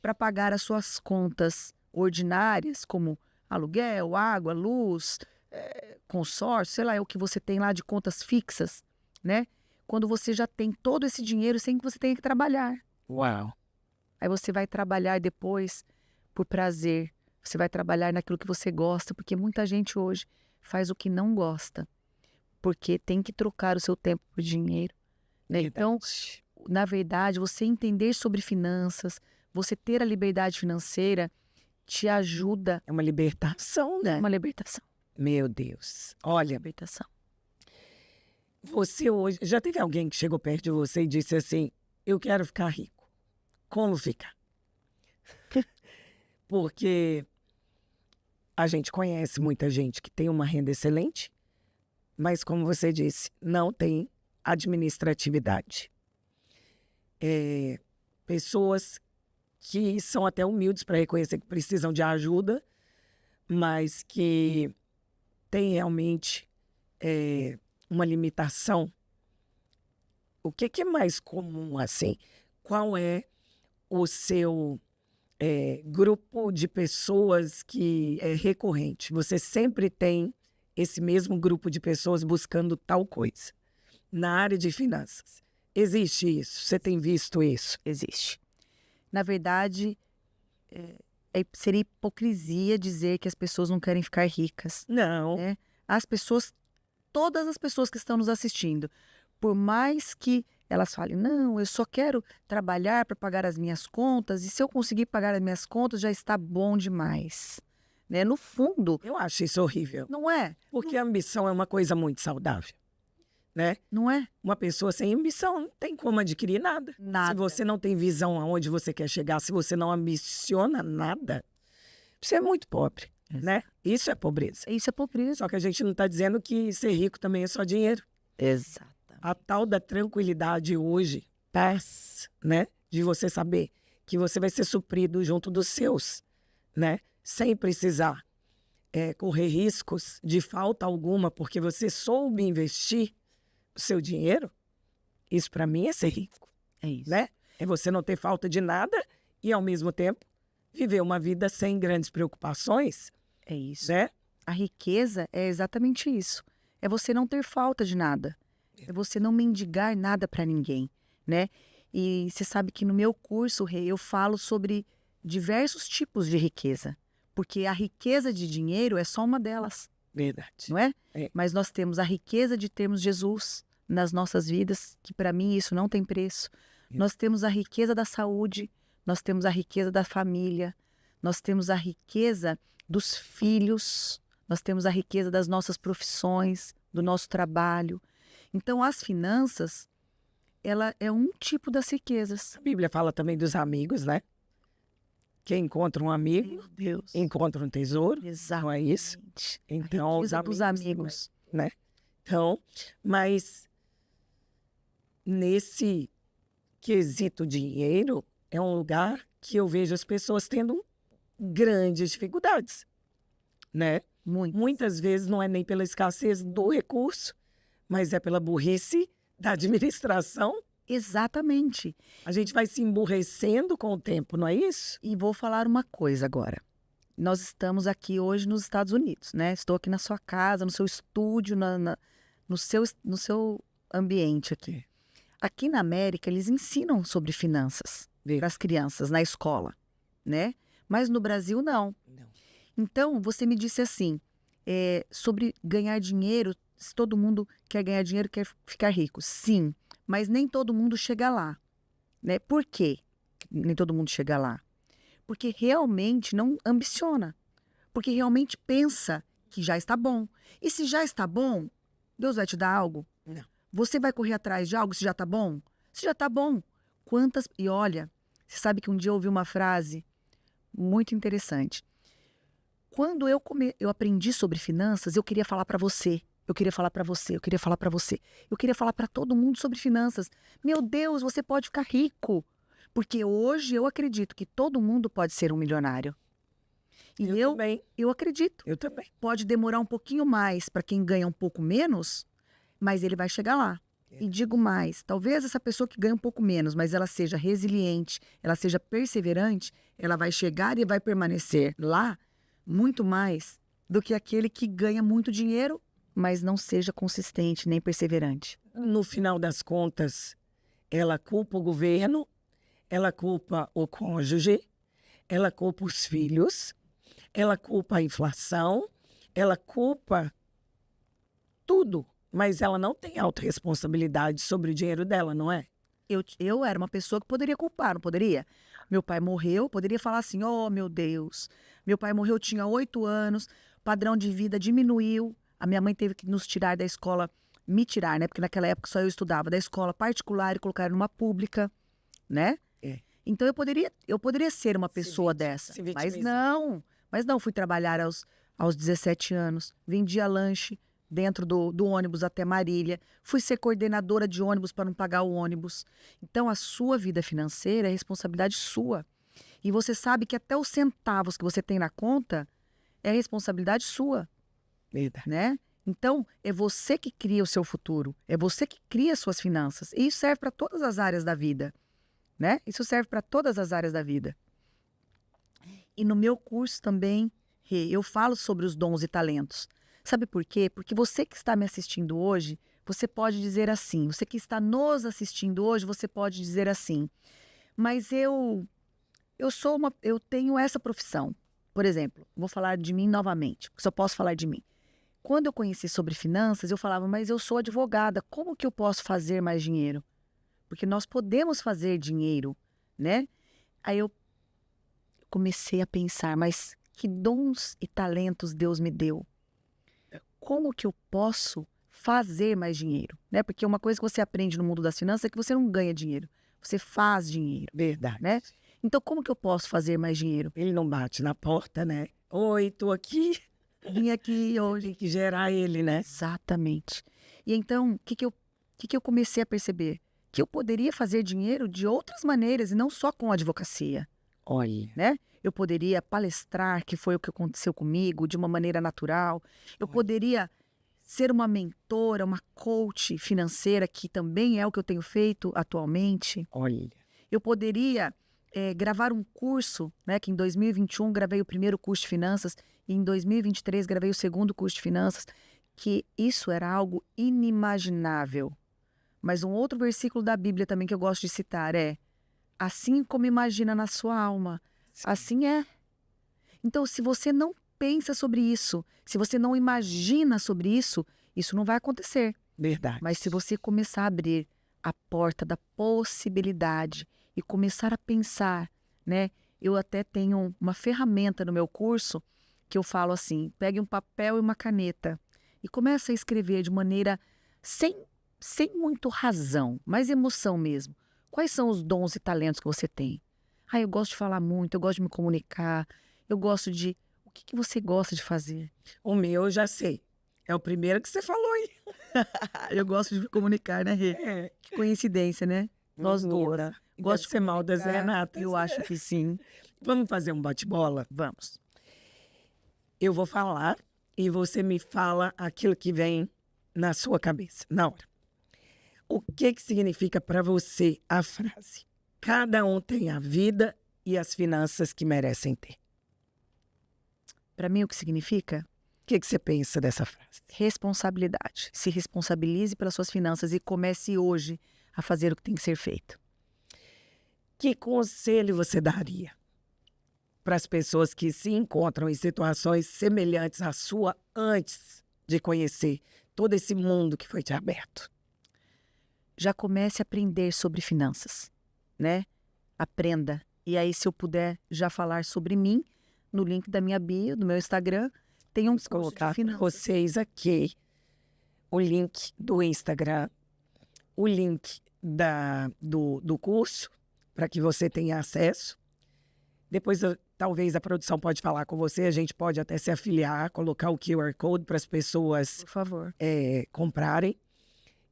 para pagar as suas contas ordinárias, como aluguel, água, luz, consórcio, sei lá, é o que você tem lá de contas fixas, né? Quando você já tem todo esse dinheiro sem que você tenha que trabalhar. Uau! Aí você vai trabalhar depois por prazer. Você vai trabalhar naquilo que você gosta, porque muita gente hoje faz o que não gosta, porque tem que trocar o seu tempo por dinheiro, né? Então, na verdade, você entender sobre finanças, você ter a liberdade financeira, te ajuda. É uma libertação, né? Uma libertação. Meu Deus. Olha, Libertação. Você hoje... Já teve alguém que chegou perto de você e disse assim, eu quero ficar rico. Como ficar? Porque a gente conhece muita gente que tem uma renda excelente, mas, como você disse, não tem administratividade. Pessoas que são até humildes para reconhecer que precisam de ajuda, mas que têm realmente uma limitação. O que é mais comum assim? Qual é o seu grupo de pessoas que é recorrente? Você sempre tem esse mesmo grupo de pessoas buscando tal coisa. Na área de finanças, existe isso? Você tem visto isso? Existe. Na verdade, seria hipocrisia dizer que as pessoas não querem ficar ricas. Não. Né? Todas as pessoas que estão nos assistindo, por mais que elas falem, não, eu só quero trabalhar para pagar as minhas contas, e se eu conseguir pagar as minhas contas, já está bom demais. Né? No fundo... Eu acho isso horrível. Não é? Porque a ambição é uma coisa muito saudável. Né? Não é? Uma pessoa sem ambição não tem como adquirir nada. Nada. Se você não tem visão aonde você quer chegar, se você não ambiciona nada, você é muito pobre. Né? Isso é pobreza. Isso é pobreza. Só que a gente não está dizendo que ser rico também é só dinheiro. Exato. A tal da tranquilidade hoje, paz, né? De você saber que você vai ser suprido junto dos seus, né? Sem precisar correr riscos de falta alguma, porque você soube investir o seu dinheiro. Isso para mim é ser rico. É isso. Né? É você não ter falta de nada e, ao mesmo tempo, viver uma vida sem grandes preocupações. É isso. Né? A riqueza é exatamente isso. É você não ter falta de nada. É você não mendigar nada para ninguém, né? E você sabe que no meu curso, Rei, eu falo sobre diversos tipos de riqueza. Porque a riqueza de dinheiro é só uma delas. Verdade. Não é? Mas nós temos a riqueza de termos Jesus nas nossas vidas, que para mim isso não tem preço. Nós temos a riqueza da saúde, nós temos a riqueza da família, nós temos a riqueza dos filhos, nós temos a riqueza das nossas profissões, do nosso trabalho. Então, as finanças, ela é um tipo das riquezas. A Bíblia fala também dos amigos, né? Quem encontra um amigo, Meu Deus, encontra um tesouro. exato. Não é isso? Então, A riqueza dos amigos. Né? Então, mas nesse quesito dinheiro, é um lugar que eu vejo as pessoas tendo grandes dificuldades, né? Muitas vezes não é nem pela escassez do recurso, mas é pela burrice da administração. Exatamente. A gente vai se emburrecendo com o tempo, não é isso? E vou falar uma coisa agora. Nós estamos aqui hoje nos Estados Unidos, né? Estou aqui na sua casa, no seu estúdio, no seu ambiente aqui. Aqui na América, eles ensinam sobre finanças para as crianças na escola, né? Mas no Brasil, não. Então, você me disse assim, sobre ganhar dinheiro se todo mundo quer ganhar dinheiro, quer ficar rico. Sim, mas nem todo mundo chega lá, né? Por quê? Nem todo mundo chega lá. Porque realmente não ambiciona. Porque realmente pensa que já está bom. E se já está bom, Deus vai te dar algo? Não. Você vai correr atrás de algo se já está bom? Se já está bom. Quantas... E olha, você sabe que um dia eu ouvi uma frase muito interessante. Quando eu aprendi sobre finanças, eu queria falar para você. Eu queria falar para você, eu queria falar para você. Eu queria falar para todo mundo sobre finanças. Meu Deus, você pode ficar rico. Porque hoje eu acredito que todo mundo pode ser um milionário. E Também. eu acredito. Eu também. Pode demorar um pouquinho mais para quem ganha um pouco menos, mas ele vai chegar lá. E digo mais, talvez essa pessoa que ganha um pouco menos, mas ela seja resiliente, ela seja perseverante, ela vai chegar e vai permanecer lá muito mais do que aquele que ganha muito dinheiro, mas não seja consistente nem perseverante. No final das contas, ela culpa o governo, ela culpa o cônjuge, ela culpa os filhos, ela culpa a inflação, ela culpa tudo, mas ela não tem autorresponsabilidade sobre o dinheiro dela, não é? Eu era uma pessoa que poderia culpar, não poderia? Meu pai morreu, poderia falar assim, oh meu Deus, meu pai morreu, tinha 8 anos, padrão de vida diminuiu, a minha mãe teve que nos tirar da escola, me tirar, né? Porque naquela época só eu estudava, da escola particular e colocar numa pública, né? É. Então eu poderia ser uma pessoa dessa, se mas não, fui trabalhar aos 17 anos, vendia lanche dentro do ônibus até Marília, fui ser coordenadora de ônibus para não pagar o ônibus. Então a sua vida financeira é responsabilidade sua. E você sabe que até os centavos que você tem na conta é responsabilidade sua, Verdade. né? Então, é você que cria o seu futuro, é você que cria as suas finanças. E isso serve para todas as áreas da vida, né? Isso serve para todas as áreas da vida. E no meu curso também, Rê, eu falo sobre os dons e talentos. Sabe por quê? Porque você que está me assistindo hoje, você pode dizer assim. Você que está nos assistindo hoje, você pode dizer assim. Mas eu tenho essa profissão. Por exemplo, vou falar de mim novamente, porque só posso falar de mim. Quando eu conheci sobre finanças, eu falava, mas eu sou advogada, como que eu posso fazer mais dinheiro? Porque nós podemos fazer dinheiro, né? Aí eu comecei a pensar, mas que dons e talentos Deus me deu? Como que eu posso fazer mais dinheiro? Né? Porque uma coisa que você aprende no mundo das finanças é que você não ganha dinheiro, você faz dinheiro. Verdade. Né? Então, como que eu posso fazer mais dinheiro? Ele não bate na porta, né? Oi, tô aqui. Vim aqui hoje. Tem que gerar ele, né? Exatamente. E então, o que eu comecei a perceber? Que eu poderia fazer dinheiro de outras maneiras e não só com a advocacia. Olha. Né? Eu poderia palestrar, que foi o que aconteceu comigo, de uma maneira natural. Eu poderia ser uma mentora, uma coach financeira, que também é o que eu tenho feito atualmente. Olha. Eu poderia gravar um curso, né? Que em 2021 gravei o primeiro curso de finanças e em 2023 gravei o segundo curso de finanças, que isso era algo inimaginável. Mas um outro versículo da Bíblia também que eu gosto de citar é: assim como imagina na sua alma, assim é. Então, se você não pensa sobre isso, se você não imagina sobre isso, isso não vai acontecer. Verdade. Mas se você começar a abrir a porta da possibilidade e começar a pensar, né? Eu até tenho uma ferramenta no meu curso que eu falo assim: pegue um papel e uma caneta e comece a escrever de maneira sem muito razão, mas emoção mesmo. Quais são os dons e talentos que você tem? Eu gosto de falar muito, eu gosto de me comunicar, eu gosto de... O que você gosta de fazer? O meu eu já sei. É o primeiro que você falou aí. Eu gosto de me comunicar, né, Rê? É. Que coincidência, né? Nós duas. Gosto de ser mal das Renatas. Eu acho que sim. Vamos fazer um bate-bola? Vamos. Eu vou falar e você me fala aquilo que vem na sua cabeça, na hora. O que significa para você a frase? Cada um tem a vida e as finanças que merecem ter. Para mim, o que significa? O que você pensa dessa frase? Responsabilidade. Se responsabilize pelas suas finanças e comece hoje a fazer o que tem que ser feito. Que conselho você daria para as pessoas que se encontram em situações semelhantes à sua antes de conhecer todo esse mundo que foi te aberto? Já comece a aprender sobre finanças, né? Aprenda. E aí, se eu puder já falar sobre mim, no link da minha bio, do meu Instagram, tem um Vamos curso colocar de para finanças. vocês aqui o link do Instagram, o link do curso, para que você tenha acesso. Depois, talvez a produção pode falar com você, a gente pode até se afiliar, colocar o QR Code para as pessoas Por favor. comprarem.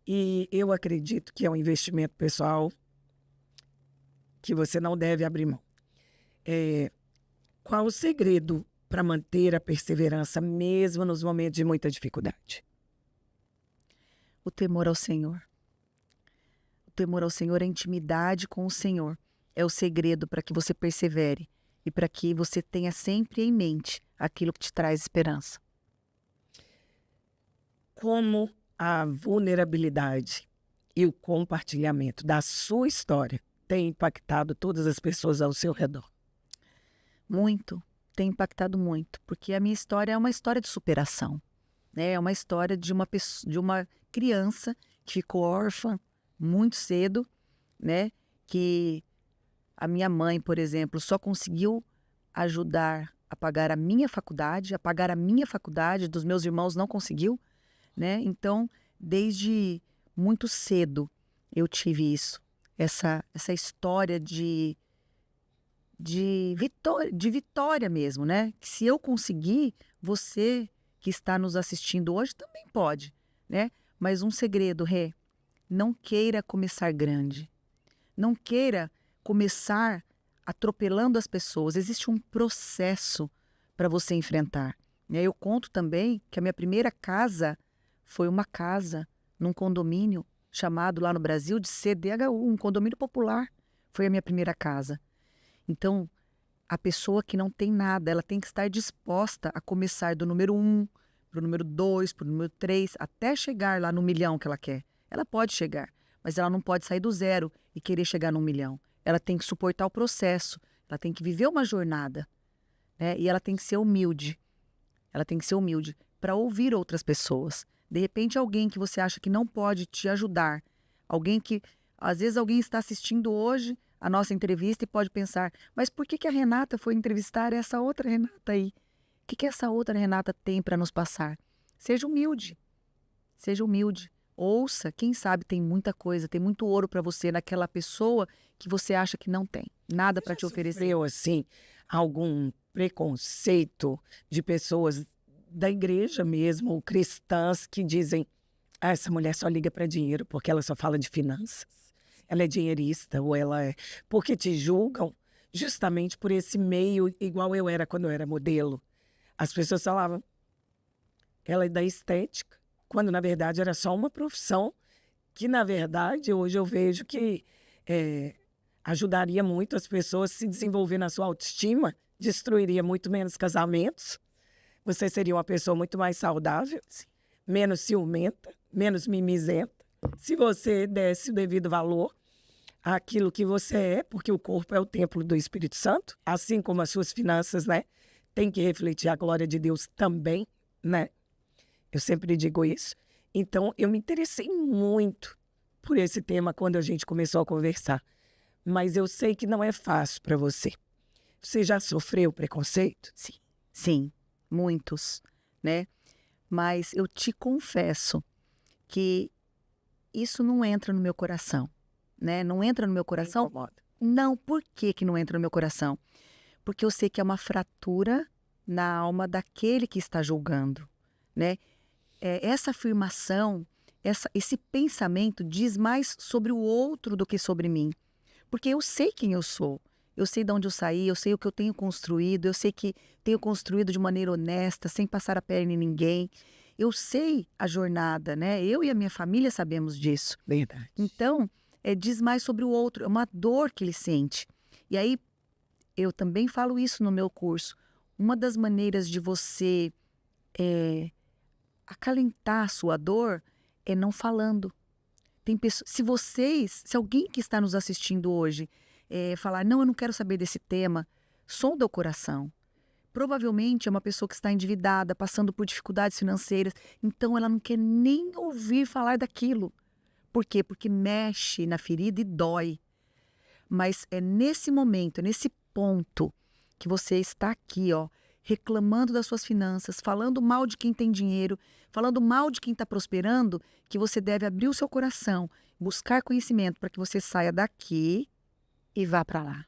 E eu acredito que é um investimento pessoal que você não deve abrir mão. Qual o segredo para manter a perseverança mesmo nos momentos de muita dificuldade? O temor ao Senhor. O temor ao Senhor, a intimidade com o Senhor é o segredo para que você persevere e para que você tenha sempre em mente aquilo que te traz esperança. Como a vulnerabilidade e o compartilhamento da sua história tem impactado todas as pessoas ao seu redor? Muito, tem impactado muito, porque a minha história é uma história de superação, né? É uma história de uma criança que ficou órfã muito cedo, né? Que a minha mãe, por exemplo, só conseguiu ajudar a pagar a minha faculdade, dos meus irmãos não conseguiu, né? Então, desde muito cedo eu tive isso, essa história de vitória mesmo, né? Que se eu conseguir, você que está nos assistindo hoje também pode, né? Mas um segredo, Rê, não queira começar grande. Não queira começar atropelando as pessoas. Existe um processo para você enfrentar. Eu conto também que a minha primeira casa foi uma casa num condomínio chamado lá no Brasil de CDHU, um condomínio popular. Foi a minha primeira casa. Então, a pessoa que não tem nada, ela tem que estar disposta a começar do número 1 para o número 2, para o número 3, até chegar lá no milhão que ela quer. Ela pode chegar, mas ela não pode sair do zero e querer chegar no milhão. Ela tem que suportar o processo, ela tem que viver uma jornada, né? E ela tem que ser humilde. Ela tem que ser humilde para ouvir outras pessoas. De repente, alguém que você acha que não pode te ajudar, alguém que, às vezes, alguém está assistindo hoje a nossa entrevista e pode pensar, mas por que a Renata foi entrevistar essa outra Renata aí? O que essa outra Renata tem para nos passar? Seja humilde. Seja humilde. Ouça, quem sabe tem muita coisa, tem muito ouro para você naquela pessoa que você acha que não tem. Nada para te oferecer. Sofreu, assim, algum preconceito de pessoas da igreja mesmo, ou cristãs, que dizem, essa mulher só liga para dinheiro porque ela só fala de finanças? Ela é dinheirista, ou ela é... Porque te julgam justamente por esse meio, igual eu era quando eu era modelo. As pessoas falavam, ela é da estética, quando na verdade era só uma profissão que, na verdade, hoje eu vejo que ajudaria muito as pessoas a se desenvolver na sua autoestima, destruiria muito menos casamentos, você seria uma pessoa muito mais saudável, menos ciumenta, menos mimizenta, se você desse o devido valor àquilo que você é, porque o corpo é o templo do Espírito Santo, assim como as suas finanças, né? Tem que refletir a glória de Deus também, né? Eu sempre digo isso. Então, eu me interessei muito por esse tema quando a gente começou a conversar. Mas eu sei que não é fácil para você. Você já sofreu preconceito? Sim, muitos, né? Mas eu te confesso que isso não entra no meu coração, né? Não entra no meu coração. Incomoda. Não, por que que não entra no meu coração? Porque eu sei que é uma fratura na alma daquele que está julgando, né? Essa afirmação, esse pensamento diz mais sobre o outro do que sobre mim. Porque eu sei quem eu sou, eu sei de onde eu saí, eu sei o que eu tenho construído, eu sei que tenho construído de maneira honesta, sem passar a perna em ninguém. Eu sei a jornada, né? Eu e a minha família sabemos disso. Verdade. Então, diz mais sobre o outro, é uma dor que ele sente. E aí, eu também falo isso no meu curso. Uma das maneiras de você acalentar a sua dor é não falando. Tem pessoas, se alguém que está nos assistindo hoje falar, não, eu não quero saber desse tema, sonda o coração. provavelmente é uma pessoa que está endividada, passando por dificuldades financeiras, então ela não quer nem ouvir falar daquilo. Por quê? Porque mexe na ferida e dói. Mas é nesse momento, é nesse ponto que você está aqui, ó, reclamando das suas finanças, falando mal de quem tem dinheiro, falando mal de quem está prosperando, que você deve abrir o seu coração, buscar conhecimento para que você saia daqui e vá para lá.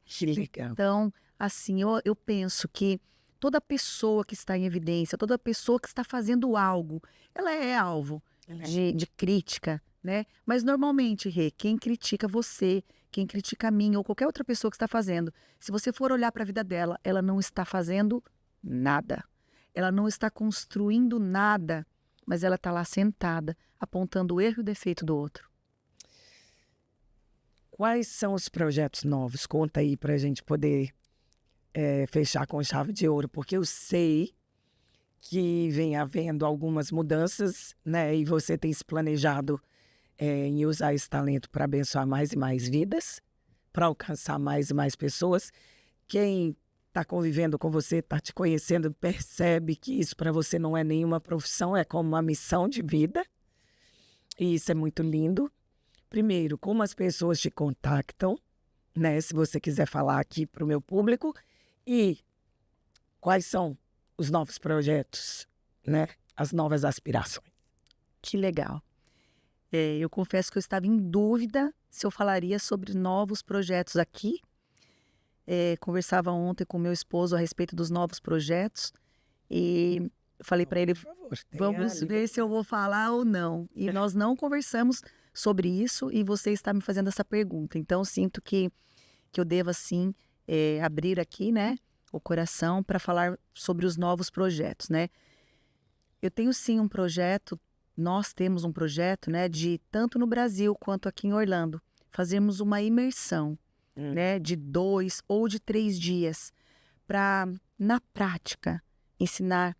Que legal. Então, assim, eu penso que toda pessoa que está em evidência, toda pessoa que está fazendo algo, ela é alvo de crítica, né? Mas normalmente, Rê, quem critica você, quem critica a mim ou qualquer outra pessoa que está fazendo, se você for olhar para a vida dela, ela não está fazendo nada. Ela não está construindo nada, mas ela está lá sentada, apontando o erro e o defeito do outro. Quais são os projetos novos? Conta aí para a gente poder fechar com chave de ouro, porque eu sei que vem havendo algumas mudanças, né? E você tem se planejado em usar esse talento para abençoar mais e mais vidas, para alcançar mais e mais pessoas. Quem está convivendo com você, está te conhecendo, percebe que isso para você não é nenhuma profissão, é como uma missão de vida. E isso é muito lindo. Primeiro, como as pessoas te contactam, né? Se você quiser falar aqui para o meu público. E quais são os novos projetos, né? As novas aspirações. Que legal. Eu confesso que eu estava em dúvida se eu falaria sobre novos projetos aqui. Conversava ontem com meu esposo a respeito dos novos projetos e falei para ele, Por favor, vamos ver se eu vou falar ou não. E nós não conversamos sobre isso e você está me fazendo essa pergunta. Então, sinto que eu devo, assim, abrir aqui, né, o coração para falar sobre os novos projetos, né? Eu tenho, sim, um projeto, nós temos um projeto, né, de tanto no Brasil quanto aqui em Orlando, fazermos uma imersão, né, de 2 ou de 3 dias para, na prática, ensinar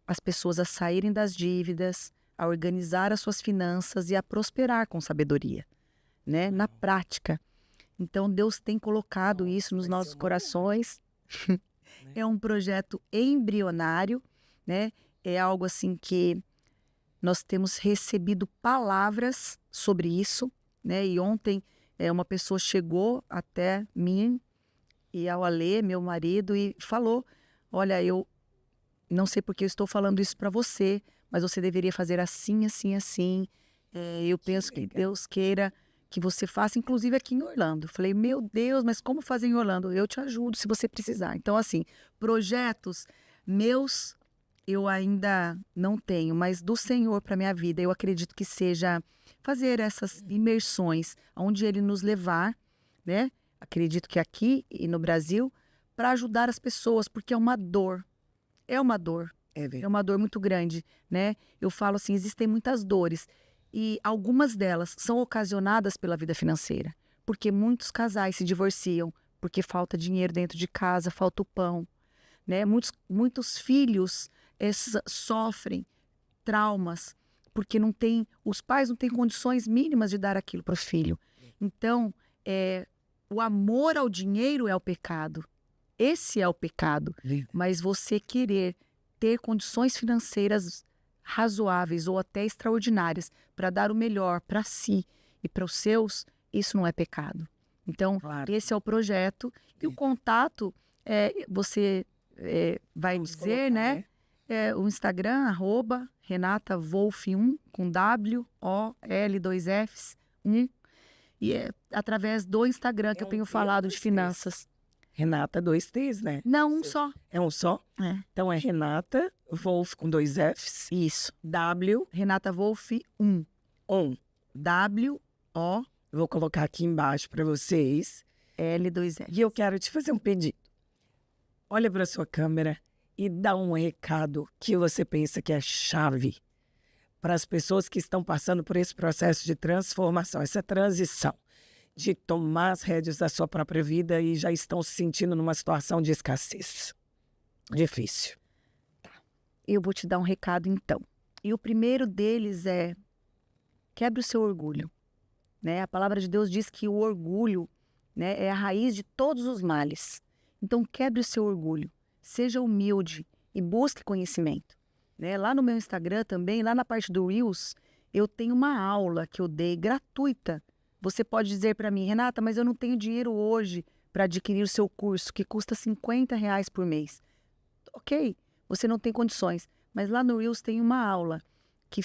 as pessoas a saírem das dívidas, a organizar as suas finanças e a prosperar com sabedoria, né? Na prática. Então, Deus tem colocado isso nos nossos corações. É um projeto embrionário, né? É algo assim que nós temos recebido palavras sobre isso, né? E ontem uma pessoa chegou até mim e ao Alê, meu marido, e falou, olha, eu não sei porque eu estou falando isso para você, mas você deveria fazer assim, assim, assim. Eu penso que Deus queira que você faça, inclusive aqui em Orlando. Eu falei, meu Deus, mas como fazer em Orlando? Eu te ajudo se você precisar. Então, assim, projetos meus eu ainda não tenho, mas do Senhor para minha vida, eu acredito que seja fazer essas imersões, onde Ele nos levar, né? Acredito que aqui e no Brasil, para ajudar as pessoas, porque é uma dor. É uma dor. É uma dor muito grande, né? Eu falo assim, existem muitas dores e algumas delas são ocasionadas pela vida financeira, porque muitos casais se divorciam porque falta dinheiro dentro de casa, falta o pão, né? Muitos filhos sofrem traumas porque os pais não têm condições mínimas de dar aquilo para o filho. Então, o amor ao dinheiro é o pecado. Esse é o pecado. Mas você querer ter condições financeiras razoáveis ou até extraordinárias para dar o melhor para si e para os seus, isso não é pecado. Então, esse é o projeto. E o contato, você vai dizer, né? O Instagram, @RenataWolf1, com WOL2Fs 1. E é através do Instagram que eu tenho falado de finanças. Renata 2 T's, né? Não, um só. É um só? Então é Renata Wolf com 2 Fs. Isso. W. Renata Wolf 1. WO. Vou colocar aqui embaixo para vocês. L2F. E eu quero te fazer um pedido. Olha para sua câmera e dá um recado que você pensa que é chave para as pessoas que estão passando por esse processo de transformação, essa transição, de tomar as rédeas da sua própria vida e já estão se sentindo numa situação de escassez. Difícil. Tá. Eu vou te dar um recado, então. E o primeiro deles é: quebre o seu orgulho. Né? A palavra de Deus diz que o orgulho, né, é a raiz de todos os males. Então, quebre o seu orgulho, seja humilde e busque conhecimento. Né? Lá no meu Instagram também, lá na parte do Reels, eu tenho uma aula que eu dei gratuita. Você pode dizer para mim, Renata, mas eu não tenho dinheiro hoje para adquirir o seu curso, que custa R$ 50 por mês. Ok, você não tem condições, mas lá no Reels tem uma aula, que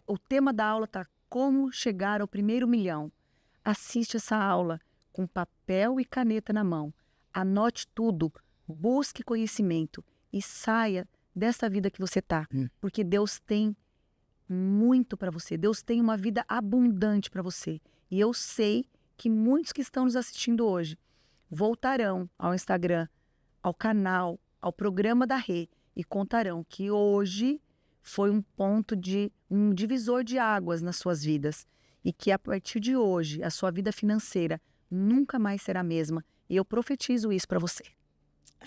o tema da aula está Como Chegar ao Primeiro Milhão. Assiste essa aula com papel e caneta na mão. Anote tudo, busque conhecimento e saia dessa vida que você está. Porque Deus tem muito para você. Deus tem uma vida abundante para você. E eu sei que muitos que estão nos assistindo hoje voltarão ao Instagram, ao canal, ao programa da Rê e contarão que hoje foi um divisor de águas nas suas vidas e que a partir de hoje a sua vida financeira nunca mais será a mesma. E eu profetizo isso para você.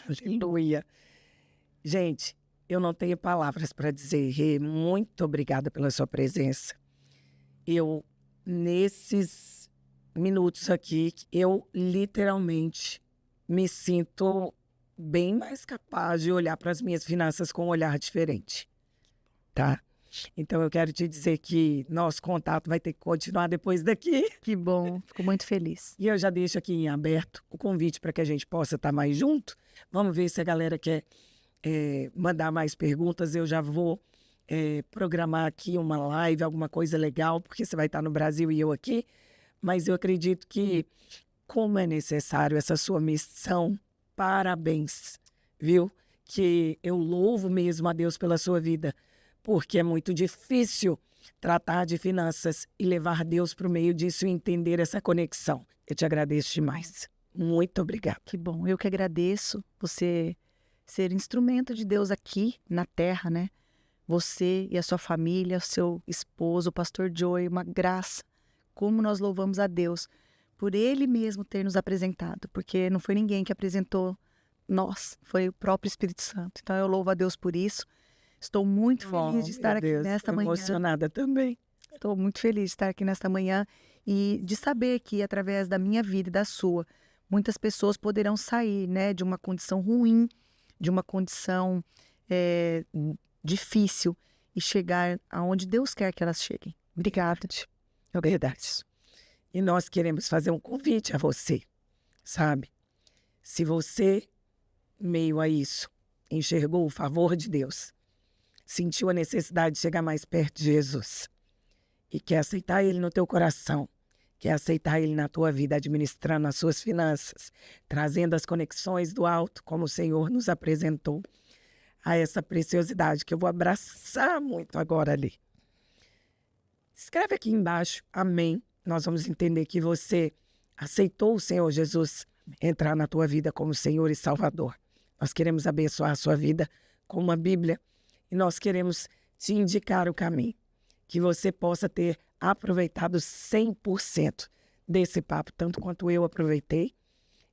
Aleluia. Gente, eu não tenho palavras para dizer, Rê, muito obrigada pela sua presença. Nesses minutos aqui, eu literalmente me sinto bem mais capaz de olhar para as minhas finanças com um olhar diferente, tá? Então, eu quero te dizer que nosso contato vai ter que continuar depois daqui. Que bom, fico muito feliz. E eu já deixo aqui em aberto o convite para que a gente possa estar mais junto. Vamos ver se a galera quer mandar mais perguntas. Eu já vou programar aqui uma live, alguma coisa legal, porque você vai estar no Brasil e eu aqui. Mas eu acredito que, como é necessário essa sua missão, parabéns, viu? Que eu louvo mesmo a Deus pela sua vida, porque é muito difícil tratar de finanças e levar Deus para o meio disso e entender essa conexão. Eu te agradeço demais. Muito obrigada. Que bom, eu que agradeço você ser instrumento de Deus aqui na terra, né? Você e a sua família, seu esposo, o pastor Joey, uma graça. Como nós louvamos a Deus por Ele mesmo ter nos apresentado, porque não foi ninguém que apresentou nós, foi o próprio Espírito Santo. Então eu louvo a Deus por isso. Estou muito feliz de estar aqui nesta manhã. Emocionada também. Estou muito feliz de estar aqui nesta manhã e de saber que, através da minha vida e da sua, muitas pessoas poderão sair, né, de uma condição ruim, de uma condição difícil e chegar aonde Deus quer que elas cheguem. Obrigada. É verdade. E nós queremos fazer um convite a você, sabe? Se você, meio a isso, enxergou o favor de Deus, sentiu a necessidade de chegar mais perto de Jesus e quer aceitar Ele no teu coração, quer aceitar Ele na tua vida, administrando as suas finanças, trazendo as conexões do alto, como o Senhor nos apresentou, a essa preciosidade que eu vou abraçar muito agora ali. Escreve aqui embaixo, amém. Nós vamos entender que você aceitou o Senhor Jesus entrar na tua vida como Senhor e Salvador. Nós queremos abençoar a sua vida com uma Bíblia e nós queremos te indicar o caminho, que você possa ter aproveitado 100% desse papo, tanto quanto eu aproveitei,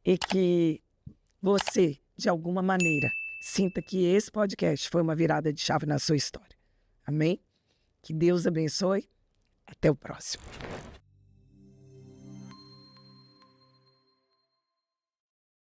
e que você, de alguma maneira, sinta que esse podcast foi uma virada de chave na sua história. Amém? Que Deus abençoe. Até o próximo.